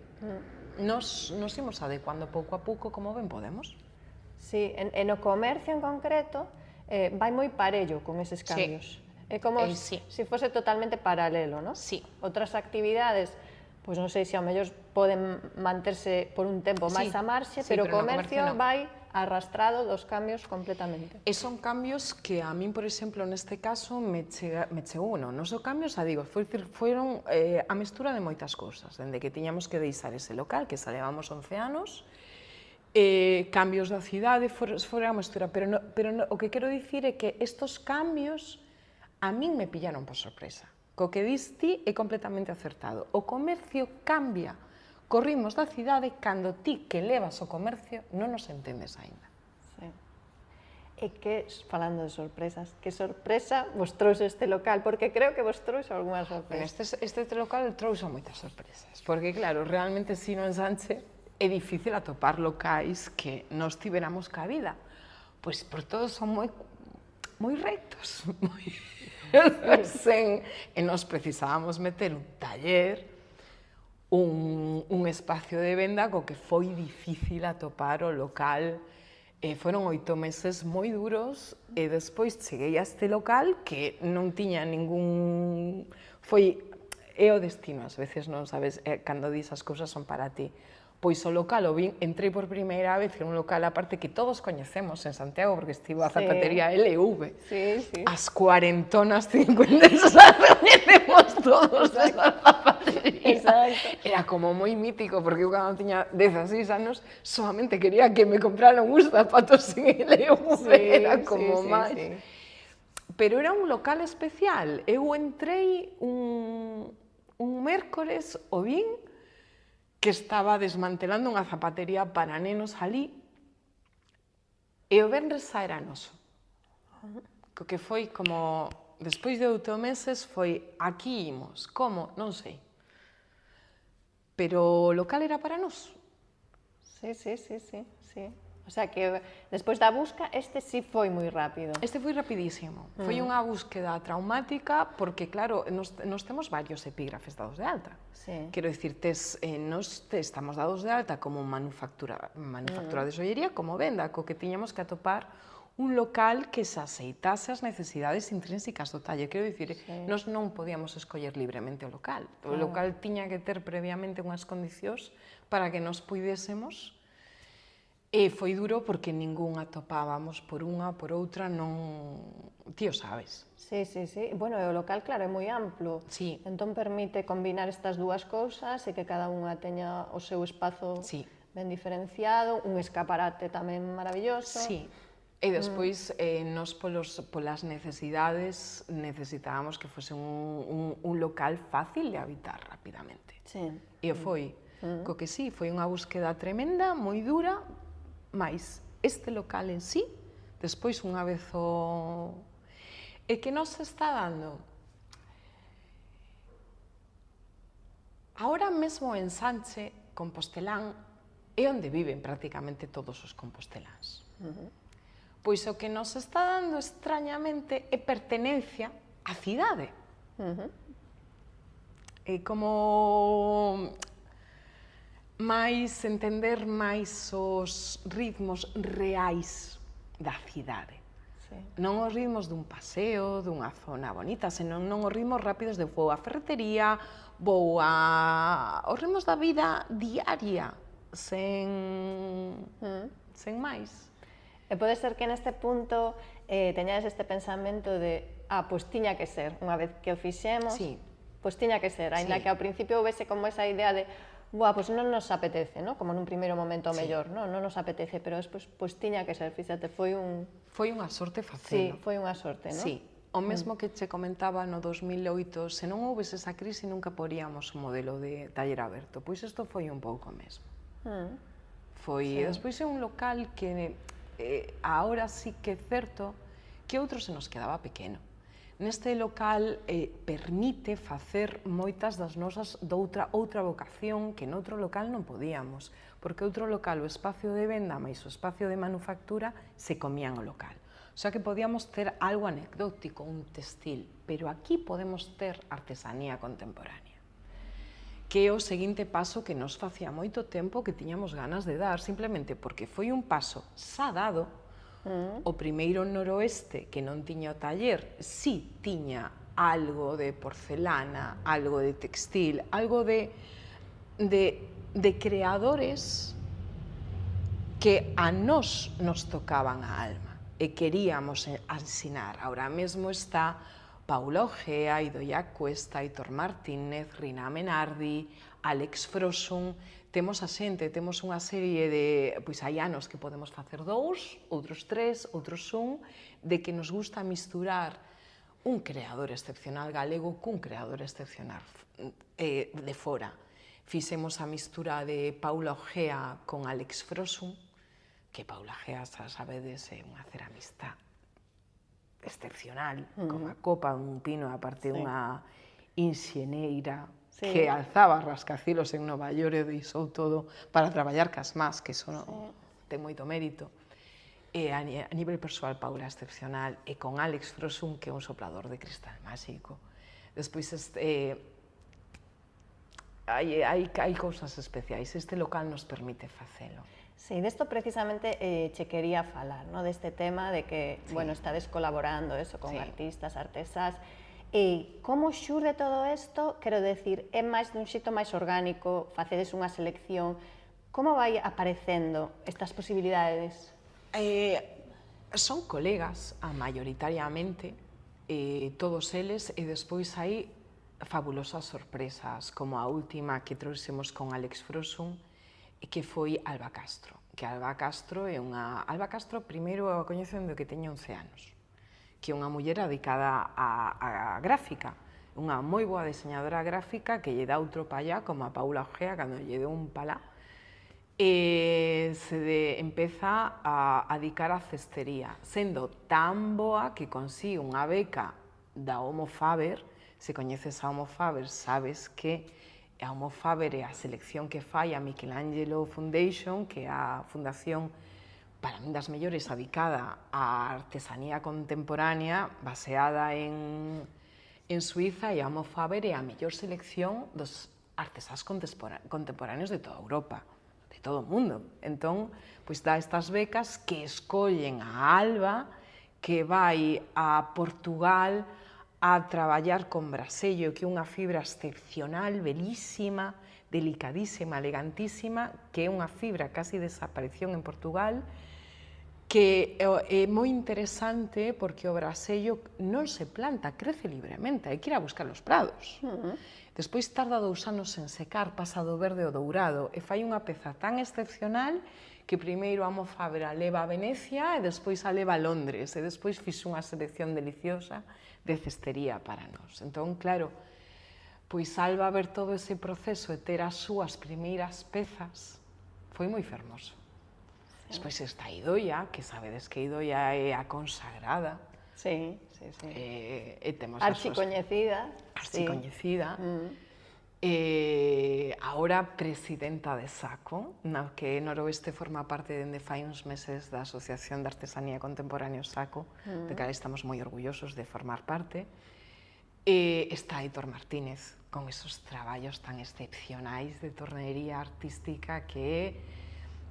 nos imos adecuando pouco a pouco como ben podemos. Sí, en o comercio en concreto vai moi parello con eses cambios. É como se fose totalmente paralelo, ¿no? Sí. Outras actividades, pois non sei se ao mellor poden manterse por un tempo máis a marxe, pero o comercio vai arrastrado dos cambios completamente. E son cambios que a min, por exemplo, neste caso, me chegou, non son cambios, foron a mestura de moitas cousas, dende que tiñamos que deixar ese local, que xa levamos 11 anos, cambios da cidade, foron a mestura, pero o que quero dicir é que estos cambios a min me pillaron por sorpresa. Co que diste é completamente acertado. O comercio cambia co ritmos da cidade cando ti que levas o comercio non nos entendes aínda. Sí. E que, falando de sorpresas, que sorpresa vos trouxe este local? Porque creo que vos trouxe algunhas sorpresas. Este local trouxe moitas sorpresas, porque claro, realmente si no Ensanche é difícil atopar locais que nos tiveramos cabida, pois por todos son moi rectos, e nos precisábamos meter un taller, un espacio de venda co que foi difícil atopar o local. Foron 8 meses moi duros e despois cheguei a este local que non tiña ningún... É o destino, ás veces non sabes, cando dis as cousas son para ti. Pois o local, entrei por primeira vez en un local aparte que todos coñecemos en Santiago, porque estivo a zapatería LV. Sí, sí. As cuarentonas, 50, xa coñecemos todos esas zapaterías. Era como moi mítico, porque eu cando tiña 16 anos, solamente quería que me compraran uns zapatos en LV, era como máis. Pero era un local especial. Eu entrei un mércores o vin que estaba desmantelando unha zapatería para nenos ali, e o venres xa era noso. Co que foi como, despois de 8 meses, foi aquí imos. Como? Non sei. Pero o local era para nós. Sí. O sea que, despois da busca, este sí foi moi rápido. Este foi rapidísimo. Foi unha búsqueda traumática, porque, claro, nos temos varios epígrafes dados de alta. Sí. Quero dicir, nos estamos dados de alta como manufactura de xollería, como venda, co que tiñamos que atopar un local que se aceitase as necesidades intrínsecas do taller. Quero dicir, nos non podíamos escoller libremente o local. O local tiña que ter previamente unhas condicións para que nos puidésemos E foi duro porque ningún atopábamos por unha, por outra, non... Ti o sabes. Sí, sí, sí. Bueno, o local, claro, é moi amplo. Sí. Entón permite combinar estas dúas cousas e que cada unha teña o seu espazo Sí. ben diferenciado, un escaparate tamén maravilloso. Sí. E despois, nos polas necesidades necesitábamos que fose un local fácil de habitar rapidamente. Sí. E o foi. Co que sí, foi unha búsqueda tremenda, moi dura, mais este local en sí, despois unha vez o... E que nos está dando? Ahora mesmo en Sanche, Compostelán, é onde viven prácticamente todos os composteláns. Pois o que nos está dando extrañamente é pertenencia á cidade. É como máis entender máis os ritmos reais da cidade. Sí. Non os ritmos dun paseo, dunha zona bonita, senón non os ritmos rápidos de vou á ferretería, vou a... os ritmos da vida diaria, sen máis. E pode ser que neste punto teñades este pensamento de pois tiña que ser, unha vez que o fixemos, Sí. pois tiña que ser, aínda Sí. que ao principio houvese como esa idea de pois non nos apetece, ¿no? Como nun primeiro momento mellor, non nos apetece, pero despois pois tiña que ser, fíxate, foi unha sorte Sí, facelo. foi unha sorte, non? Sí, o mesmo que che comentaba no 2008, se non houvese esa crise nunca poríamos o modelo de taller aberto, pois isto foi un pouco mesmo. Foi, despois é un local que agora sí que é certo que outro se nos quedaba pequeno. Neste local permite facer moitas das nosas outra vocación que noutro local non podíamos, porque outro local, o espacio de venda máis o espacio de manufactura, se comían o local. O sea que podíamos ter algo anecdótico, un textil, pero aquí podemos ter artesanía contemporánea, que é o seguinte paso que nos facía moito tempo que tiñamos ganas de dar, simplemente porque foi un paso xa dado. O primeiro noroeste, que non tiña o taller, sí tiña algo de porcelana, algo de textil, algo de creadores que a nós nos tocaban a alma e queríamos ensinar. Ahora mesmo está Paula Ojea, Idoia Cuesta, Aitor Martínez, Rina Menardi, Alex Frosun. Temos a xente, temos unha serie de... Pois hai anos que podemos facer 2, outros 3, outros 1, de que nos gusta misturar un creador excepcional galego cun creador excepcional de fora. Fixemos a mistura de Paula Ojea con Alex Frosun, que Paula Ojea, xa sabedes, é unha ceramista excepcional, con a copa, un pino, aparte unha inxeneira, que alzaba rascacilos en Nova York e deixou todo para traballar cas más, que iso ten moito mérito. E a nivel persoal, Paula é excepcional, e con Alex Frosun, que é un soplador de cristal máxico. Despois, hai cousas especiais, este local nos permite facelo. Sí, desto precisamente che quería falar, ¿no? Deste tema de que, bueno, estades colaborando eso con artistas, artesás. E como xurde todo isto? Quero decir, é máis dun xeito máis orgánico, facedes unha selección, como vai aparecendo estas posibilidades? Son colegas, maioritariamente, todos eles, e despois hai fabulosas sorpresas, como a última que trouxemos con Alex Frosun, que foi Alba Castro. Que Alba Castro é unha... Alba Castro, primeiro, a coñecen do que teña 11 anos, que é unha muller dedicada á gráfica, unha moi boa diseñadora gráfica que lle dá outro pallá, como a Paula Ojea, cando lle deu un palá, e empeza a dedicar á cestería, sendo tan boa que consigue unha beca da Homo Faber. Se coñeces a Homo Faber, sabes que a Homo Faber é a selección que fai a Michelangelo Foundation, que é a fundación para min das mellores dedicada á artesanía contemporánea, baseada en Suiza, e a Homo Faber é a mellor selección dos artesás contemporáneos de toda Europa, de todo o mundo. Entón, pois dá estas becas que escollen a Alba, que vai a Portugal a traballar con brasello, que é unha fibra excepcional, belísima, delicadísima, elegantísima, que é unha fibra casi desaparición en Portugal, que é moi interesante porque o brasello non se planta, crece libremente, hai que ir a buscar os prados. Despois tarda 2 anos en secar, pasa do verde ao dourado, e fai unha peza tan excepcional que primeiro a Mofabra leva a Venecia e despois a leva a Londres, e despois fixe unha selección deliciosa de cestería para nós. Entón, claro, pois Alba ver todo ese proceso e ter as súas primeiras pezas foi moi fermoso. Despois está Idoia, que sabedes que Idoia é a consagrada. Sí, sí, sí. E temos archicoñecida. Archicoñecida. Ahora presidenta de SACO, na que Noroeste forma parte dende fai uns meses da Asociación de Artesanía Contemporánea SACO, de que estamos moi orgullosos de formar parte. Está Aitor Martínez, con esos traballos tan excepcionais de tornería artística que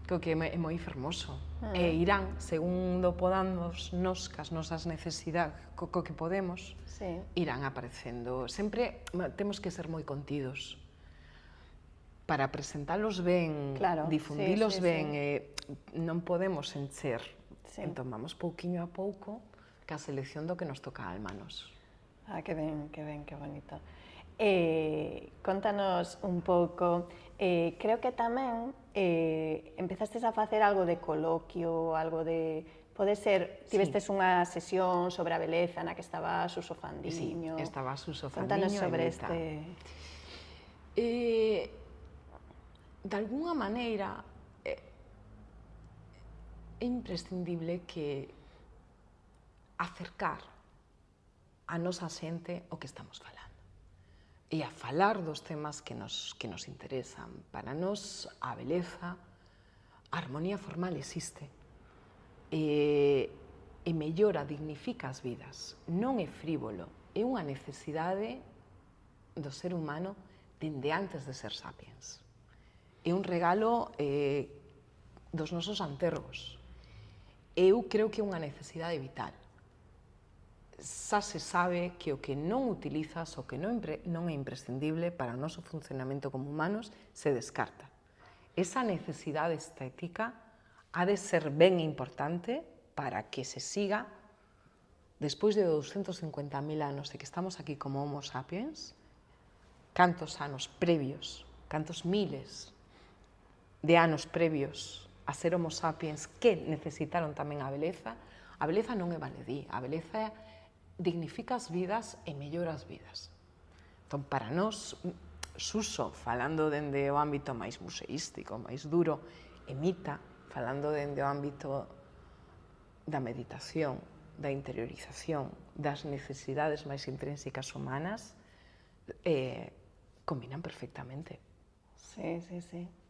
é moi fermoso. E irán, segundo podamos nos, cas nosas necesidades, co que podemos, irán aparecendo. Sempre temos que ser moi contidos para presentalos ben, difundilos ben, non podemos encher. Entón, vamos pouquiño a pouco ca selección do que nos toca a almanos. Ah, que ben, que bonito. Contanos un pouco, creo que tamén empezastes a facer algo de coloquio, algo de... Pode ser, tivestes unha sesión sobre a beleza na que estaba Suso Fandiño. Sí, estaba Suso Fandiño. Contanos sobre este... De alguna maneira, é imprescindible que acercar a nosa xente o que estamos falando. E a falar dos temas que nos interesan. Para nós, a beleza, a armonía formal existe. E mellora, dignifica as vidas. Non é frívolo, é unha necesidade do ser humano dende antes de ser sapiens. É un regalo dos nosos antergos. Eu creo que é unha necesidade vital. Xa se sabe que o que non utilizas, o que non é imprescindible para o noso funcionamento como humanos, se descarta. Esa necesidade estética ha de ser ben importante para que se siga, despois de 250.000 anos de que estamos aquí como Homo sapiens, cantos anos previos, cantos miles de anos previos a ser Homo sapiens que necesitaron tamén a beleza non é baledí, a beleza dignifica as vidas e mellora as vidas. Entón, para nós, Suso, falando dende o ámbito máis museístico, máis duro, e Mita, falando dende o ámbito da meditación, da interiorización, das necesidades máis intrínsecas humanas, combinan perfectamente. Sí.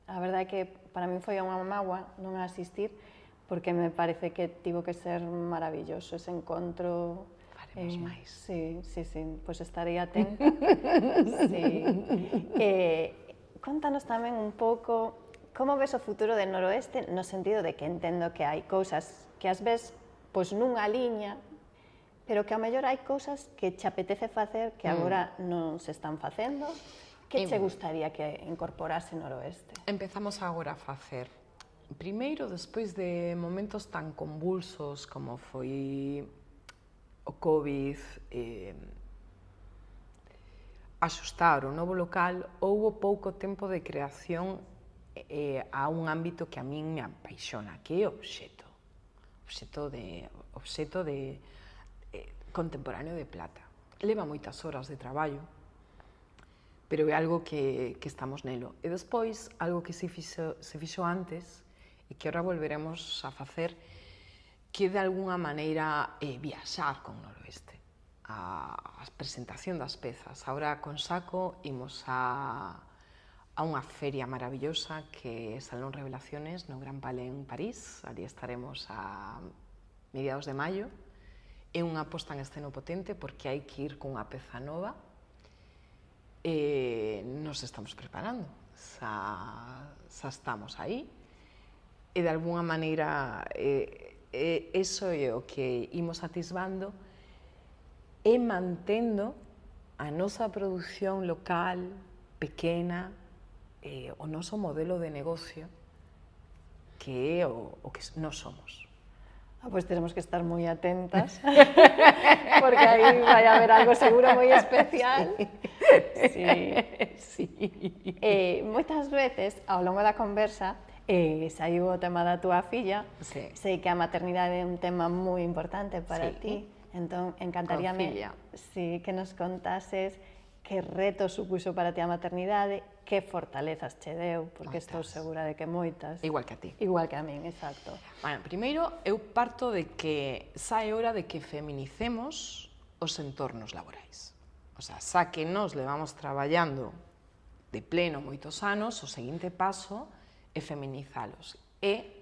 A verdade é que para mí foi unha mágoa non asistir, porque me parece que tivo que ser maravilloso ese encontro. Faremos máis. Sí, pois estarei atenta. Contanos tamén un pouco como ves o futuro de Noroeste, no sentido de que entendo que hai cousas que as ves pois nunha liña, pero que ao mellor hai cousas que che apetece facer que agora non se están facendo. Que che gustaría que incorporase Noroeste? Empezamos agora a facer. Primeiro, despois de momentos tan convulsos como foi o COVID, axustar o novo local, houbo pouco tempo de creación a un ámbito que a min me apaixona, que é o obxeto. Obxeto de contemporáneo de plata. Leva moitas horas de traballo, pero é algo que estamos nelo. E despois, algo que se fixo antes, e que ahora volveremos a facer, que de alguna maneira viaxar con Noroeste. A presentación das pezas. Ahora con Saco imos a unha feria maravillosa que é Salón Revelaciones no Gran Palais en París. Ali estaremos a mediados de maio. É unha posta en esceno potente porque hai que ir cunha peza nova. Nos estamos preparando. Xa estamos aí. E de alguna maneira eso é o que imos atisbando. e mantendo a nosa produción local, pequena, o noso modelo de negocio, que é o que nós somos. Pues tenemos que estar moi atentas, porque aí vai haber algo seguro moi especial. Sí. Moitas veces, ao longo da conversa, saiu o tema da túa filla. Sí. Sei que a maternidade é un tema moi importante para ti, entón encantaríame que nos contases que retos supuxo para ti a maternidade, que fortalezas che deu, porque estou segura de que moitas. Igual que a ti. Igual que a min, exacto. Bueno, primeiro, eu parto de que xa é hora de que feminicemos os entornos laborais. O sea, xa que nos levamos traballando de pleno moitos anos, o seguinte paso é feminizalos. E,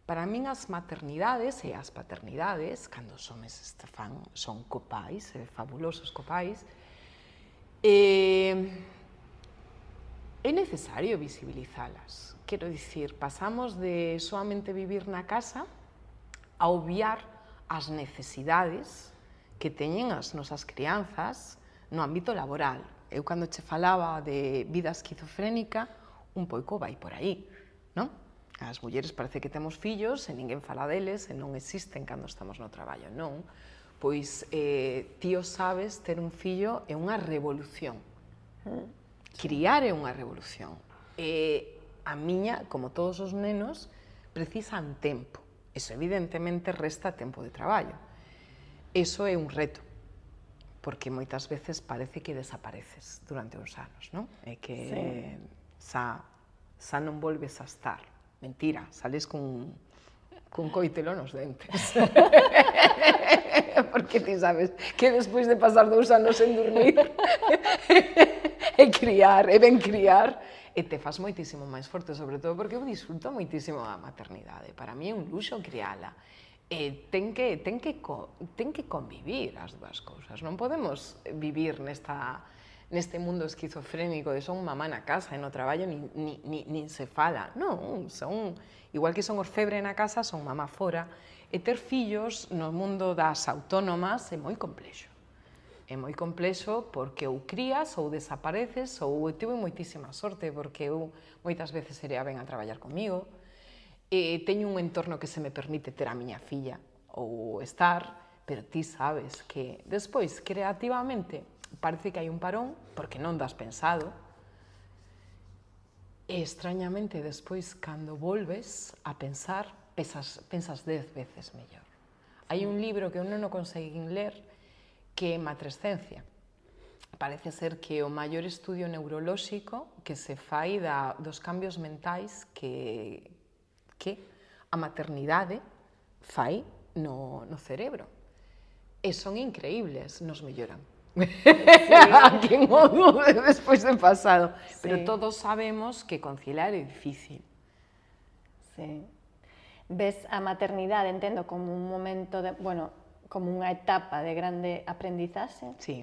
para min, as maternidades e as paternidades, cando os homes son copais, fabulosos copais, é necesario visibilizalas. Quero dicir, pasamos de solamente vivir na casa a obviar as necesidades que teñen as nosas crianzas no ámbito laboral. Eu, cando che falaba de vida esquizofrénica, un pouco vai por aí, non? As mulleres parece que temos fillos e ninguén fala deles e non existen cando estamos no traballo, non? Pois ti o sabes, ter un fillo é unha revolución. Criar é unha revolución. A miña, como todos os nenos, precisan tempo. Eso, evidentemente, resta tempo de traballo. Eso é un reto, porque moitas veces parece que desapareces durante uns anos, non? É que xa non volves a estar. Mentira, sales cun coitelo nos dentes. Porque ti sabes que despois de pasar 2 anos sen dormir e ben criar, e te faz moitísimo máis forte, sobre todo porque eu disfruto moitísimo a maternidade. Para mí é un luxo criala. E ten que convivir as dúas cousas. Non podemos vivir neste mundo esquizofrénico de son mamá na casa e no traballo nin se fala. Non, igual que son orfebre na casa, son mamá fora. E ter fillos no mundo das autónomas é moi complexo. É moi complexo porque ou crías ou desapareces, ou eu tive moitísima sorte porque eu moitas veces sería ben a traballar comigo, e teño un entorno que se me permite ter a miña filla ou estar, pero ti sabes que despois, creativamente, parece que hai un parón porque non das pensado, e extrañamente despois, cando volves a pensar, pensas 10 veces mellor. Hai un libro que eu non o conseguín ler, que é Matrescencia. Parece ser que o maior estudio neurolóxico que se fai dos cambios mentais que a maternidade fai no cerebro. E son increíbles, nos melloran. A quen o dude despois de pasado. Pero todos sabemos que conciliar é difícil. Sí. Ves a maternidade, entendo, como un momento de, como unha etapa de grande aprendizaxe. Sí.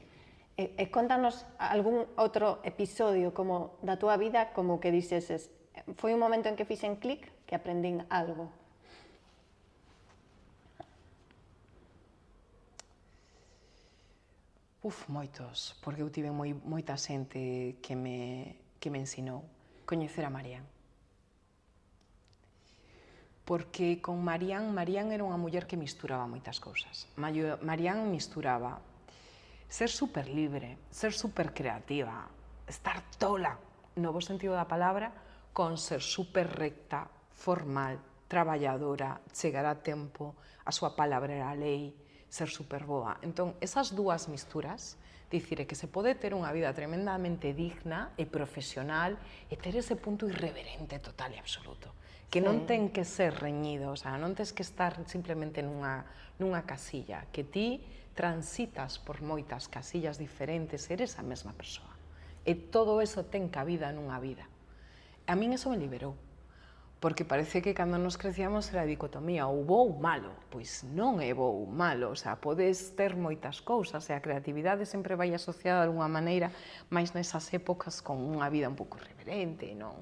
E contanos algún outro episodio como da túa vida como que dixeses, foi un momento en que fixen clic, que aprendín algo. Moitos, porque eu tive moita xente que me ensinou. Coñecer a Marián. Porque con Marián era unha muller que misturaba moitas cousas. Marián misturaba ser super libre, ser super creativa, estar tola, no bo sentido da palabra, con ser super recta, formal, traballadora, chegar a tempo, a súa palabra era a lei, ser super boa. Entón, esas dúas misturas, dicir que se pode ter unha vida tremendamente digna e profesional e ter ese punto irreverente total e absoluto. Que non ten que ser reñido, o sea, non tens que estar simplemente nunha casilla, que ti transitas por moitas casillas diferentes, eres a mesma persoa. E todo eso ten cabida nunha vida. A min eso me liberou, porque parece que cando nos crecíamos era a dicotomía, ou bo ou malo. Pois non é bo ou malo, o sea, podes ter moitas cousas, e a creatividade sempre vai asociada de alguma maneira, máis nesas épocas con unha vida un pouco irreverente, non?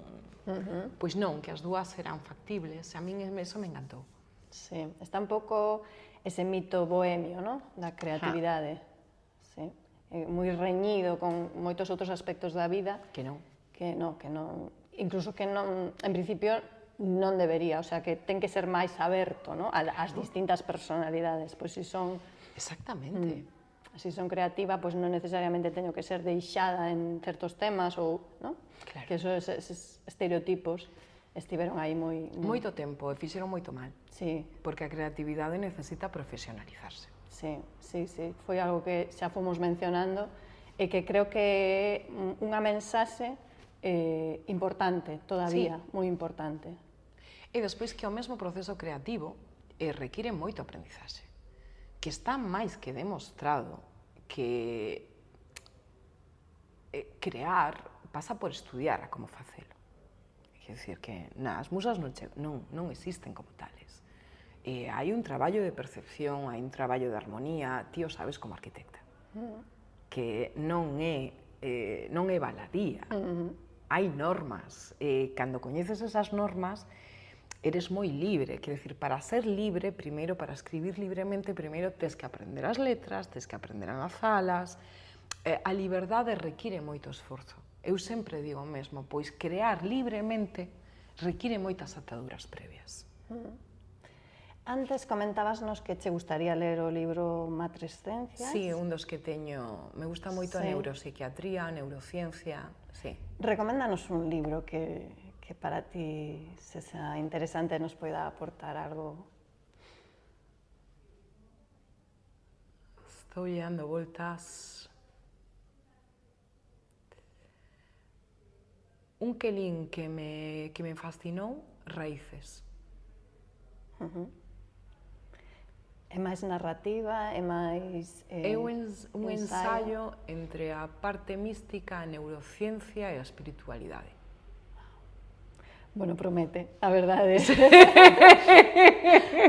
Pois non, que as dúas eran factibles, a min eso me encantou. Sí, está un pouco ese mito bohemio, non? Da creatividade. sí. Moi reñido con moitos outros aspectos da vida. Que non. Que non, incluso que non, en principio non debería, o sea, que ten que ser máis aberto, ¿no? Ás distintas personalidades, pois se son... Exactamente. Se son creativa, pois non necesariamente teño que ser deixada en certos temas, ou, ¿no? Claro. Que esos estereotipos estiveron aí moi... Moito tempo, e fixeron moito mal. Sí. Porque a creatividade necesita profesionalizarse. Sí, sí, sí. Foi algo que xa fomos mencionando e que creo que é unha mensaxe importante todavía, sí. Moi importante. E despois que o mesmo proceso creativo require moito aprendizaxe. Que está máis que demostrado que crear pasa por estudiar a como facelo. Quer dizer que as musas non existen como tales. Hai un traballo de percepción, hai un traballo de armonía, ti o sabes como arquitecta, que non é baladía. Hai normas, cando coñeces esas normas, eres moi libre, quer decir, para ser libre, primeiro, para escribir libremente, primeiro tes que aprender as letras, tes que aprender a enlazalas, a liberdade require moito esforzo. Eu sempre digo o mesmo, pois crear libremente require moitas ataduras previas. Antes comentábasnos que che gustaría ler o libro Matrescencias. Sí, un dos que teño. Me gusta moito a neuropsiquiatría, a neurociencia, sí. Recoméndanos un libro que para ti se sea interesante e nos poida aportar algo. Estou dando voltas. Un que lín que me fascinou, Raíces. É máis narrativa, é máis... É un ensaio entre a parte mística, a neurociencia e a espiritualidade. Bueno, promete, a verdade.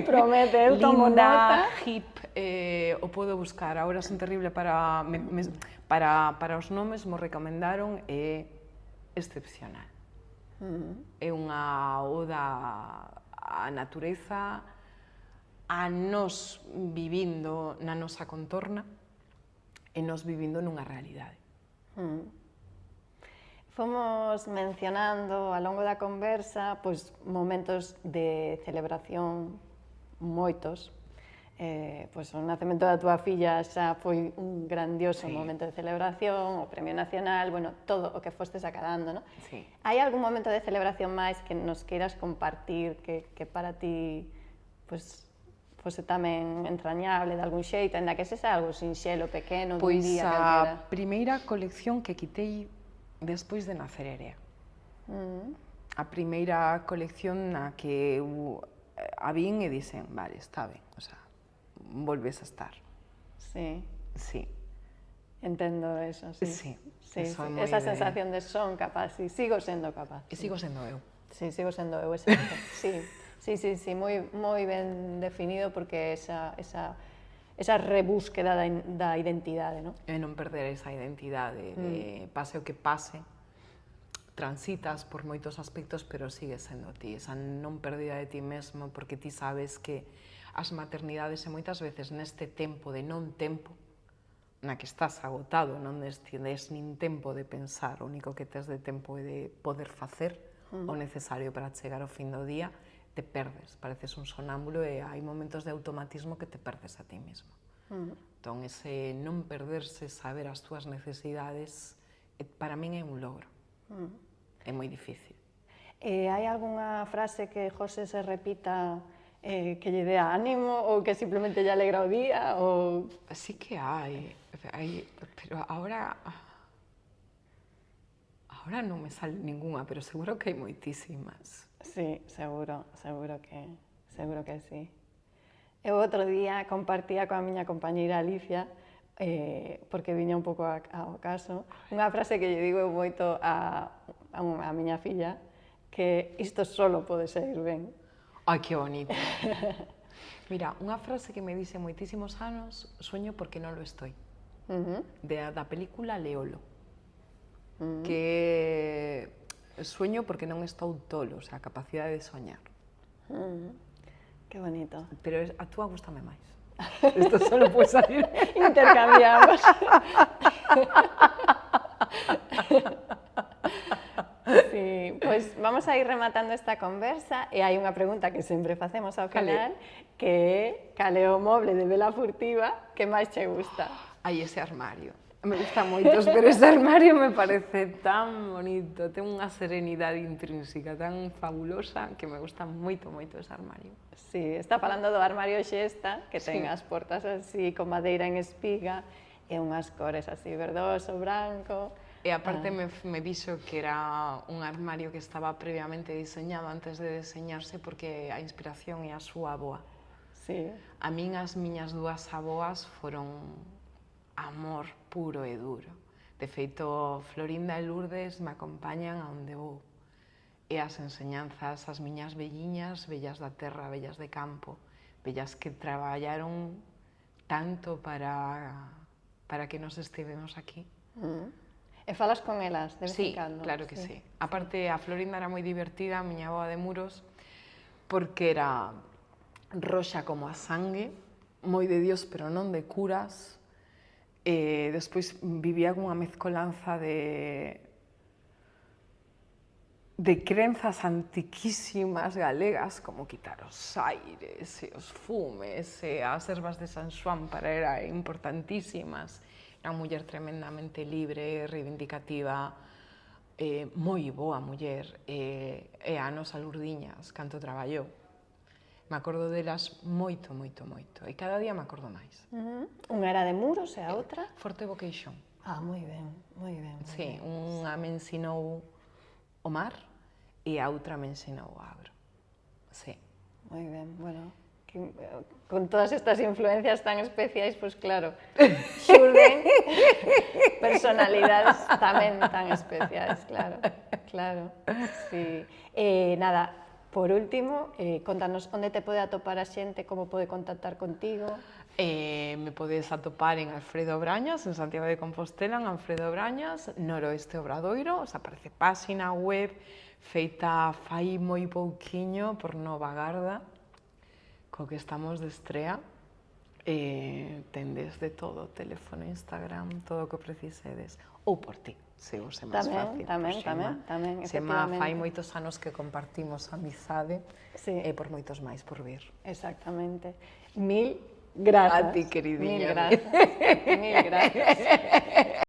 Promete, eu tomo nota. Linda, hip, o podo buscar. Agora son terrible para os nomes, mo recomendaron, é excepcional. É unha oda á natureza, a nos vivindo na nosa contorna e nos vivindo nunha realidade. Fomos mencionando ao longo da conversa pois, momentos de celebración moitos. Pois, o nacemento da túa filla xa foi un grandioso momento de celebración, o Premio Nacional, bueno, todo o que fostes acadando, ¿no? Sí. Hai algún momento de celebración máis que nos queiras compartir que para ti pois, fose tamén entrañable de algún xeito, ainda que sexa algo sinxelo, pequeno, dun día calquera? Pois a primeira colección que quitei despois de nacer Erea. A primeira colección na que a vin e dixen, vale, está ben, o sea, volves a estar. Sí. Sí. Entendo eso, sí. Sí. Sí, sí. Esa sensación de son capaz, sí, sigo sendo capaz. E sigo sendo eu. Sí, sigo sendo eu, exacto. Sí. Sí, sí, sí, moi ben definido porque esa rebúsqueda da identidade, non? E non perder esa identidade, pase o que pase, transitas por moitos aspectos, pero sigues sendo ti, esa non perdida de ti mesmo, porque ti sabes que as maternidades e moitas veces neste tempo de non tempo, na que estás agotado, non tes nin tempo de pensar, o único que tes de tempo é de poder facer o necesario para chegar ao fin do día, te perdes, pareces un sonámbulo e hai momentos de automatismo que te perdes a ti mesmo. Entón, ese non perderse, saber as túas necesidades, para min é un logro. É moi difícil. Hai algunha frase que José se repita que lle dea ánimo ou que simplemente lle alegra o día? Ou... Sí que hai, pero ahora non me sale ninguna, pero seguro que hai moitísimas. Sí, seguro que sí. Eu outro día compartía coa miña compañeira Alicia, porque viña un pouco ao caso, unha frase que lle digo eu moito a miña filla, que isto solo pode sair ben. Ai, que bonito. Mira, unha frase que me dice moitísimos anos, sueño porque non lo estoy, da película Leolo, que sueño porque non estou tolo, o sea, a capacidade de soñar. Que bonito. Pero a túa gustame máis. Esto solo puede salir... Intercambiamos. Sí, pois vamos a ir rematando esta conversa e hai unha pregunta que sempre facemos ao final, que é cal é o moble de vela furtiva que máis che gusta? Ai, ese armario. Me gustan moitos, pero ese armario me parece tan bonito, ten unha serenidade intrínseca tan fabulosa que me gusta moito, moito ese armario. Sí, está falando do armario Xesta, que ten Sí. as portas así con madeira en espiga e unhas cores así verdoso, branco. E aparte me dixo que era un armario que estaba previamente diseñado antes de diseñarse porque a inspiración é a súa avoa. Sí. A min as miñas dúas avoas foron amor puro e duro. De feito, Florinda e Lourdes me acompañan a onde vou. E as enseñanzas, as miñas velliñas, vellas da terra, vellas de campo, vellas que traballaron tanto para que nos estivemos aquí. E falas con elas de vez Sí, en cando? claro que sí. Aparte, a Florinda era moi divertida, a miña avoa de Muros, porque era roxa como a sangue, moi de Dios, pero non de curas. E despois vivía cunha mezcolanza de crenzas antiquísimas galegas, como quitar os aires e os fumes e as ervas de San Xoán para era importantísimas. Era unha muller tremendamente libre, reivindicativa, moi boa muller, e a nosa Lourdiñas, canto traballou. Me acordo delas moito, moito, moito, e cada día me acordo máis. Unha era de Muros e a outra? Forte Vocation. Ah, moi ben, moi ben. Sí, unha me ensinou o mar e a outra me ensinou o agro. Sí. Moi ben, bueno, con todas estas influencias tan especiais, pois claro, xurden personalidades tamén tan especiais, claro, sí. Nada, por último, contanos onde te pode atopar a xente, como pode contactar contigo. Me podes atopar en Alfredo Brañas, en Santiago de Compostela, en Alfredo Brañas, Noroeste Obradoiro, aparece páxina web feita fai moi pouquiño por Nova Garda, co que estamos de estrea. Tendes de todo, teléfono, Instagram, todo o que precisedes. Ou por ti, se vos é máis fácil. Tamén, Sema, efectivamente. fai moitos anos que compartimos amizade, Sí. e por moitos máis por vir. Exactamente. Mil grazas. A ti, queridinha. Mil grazas.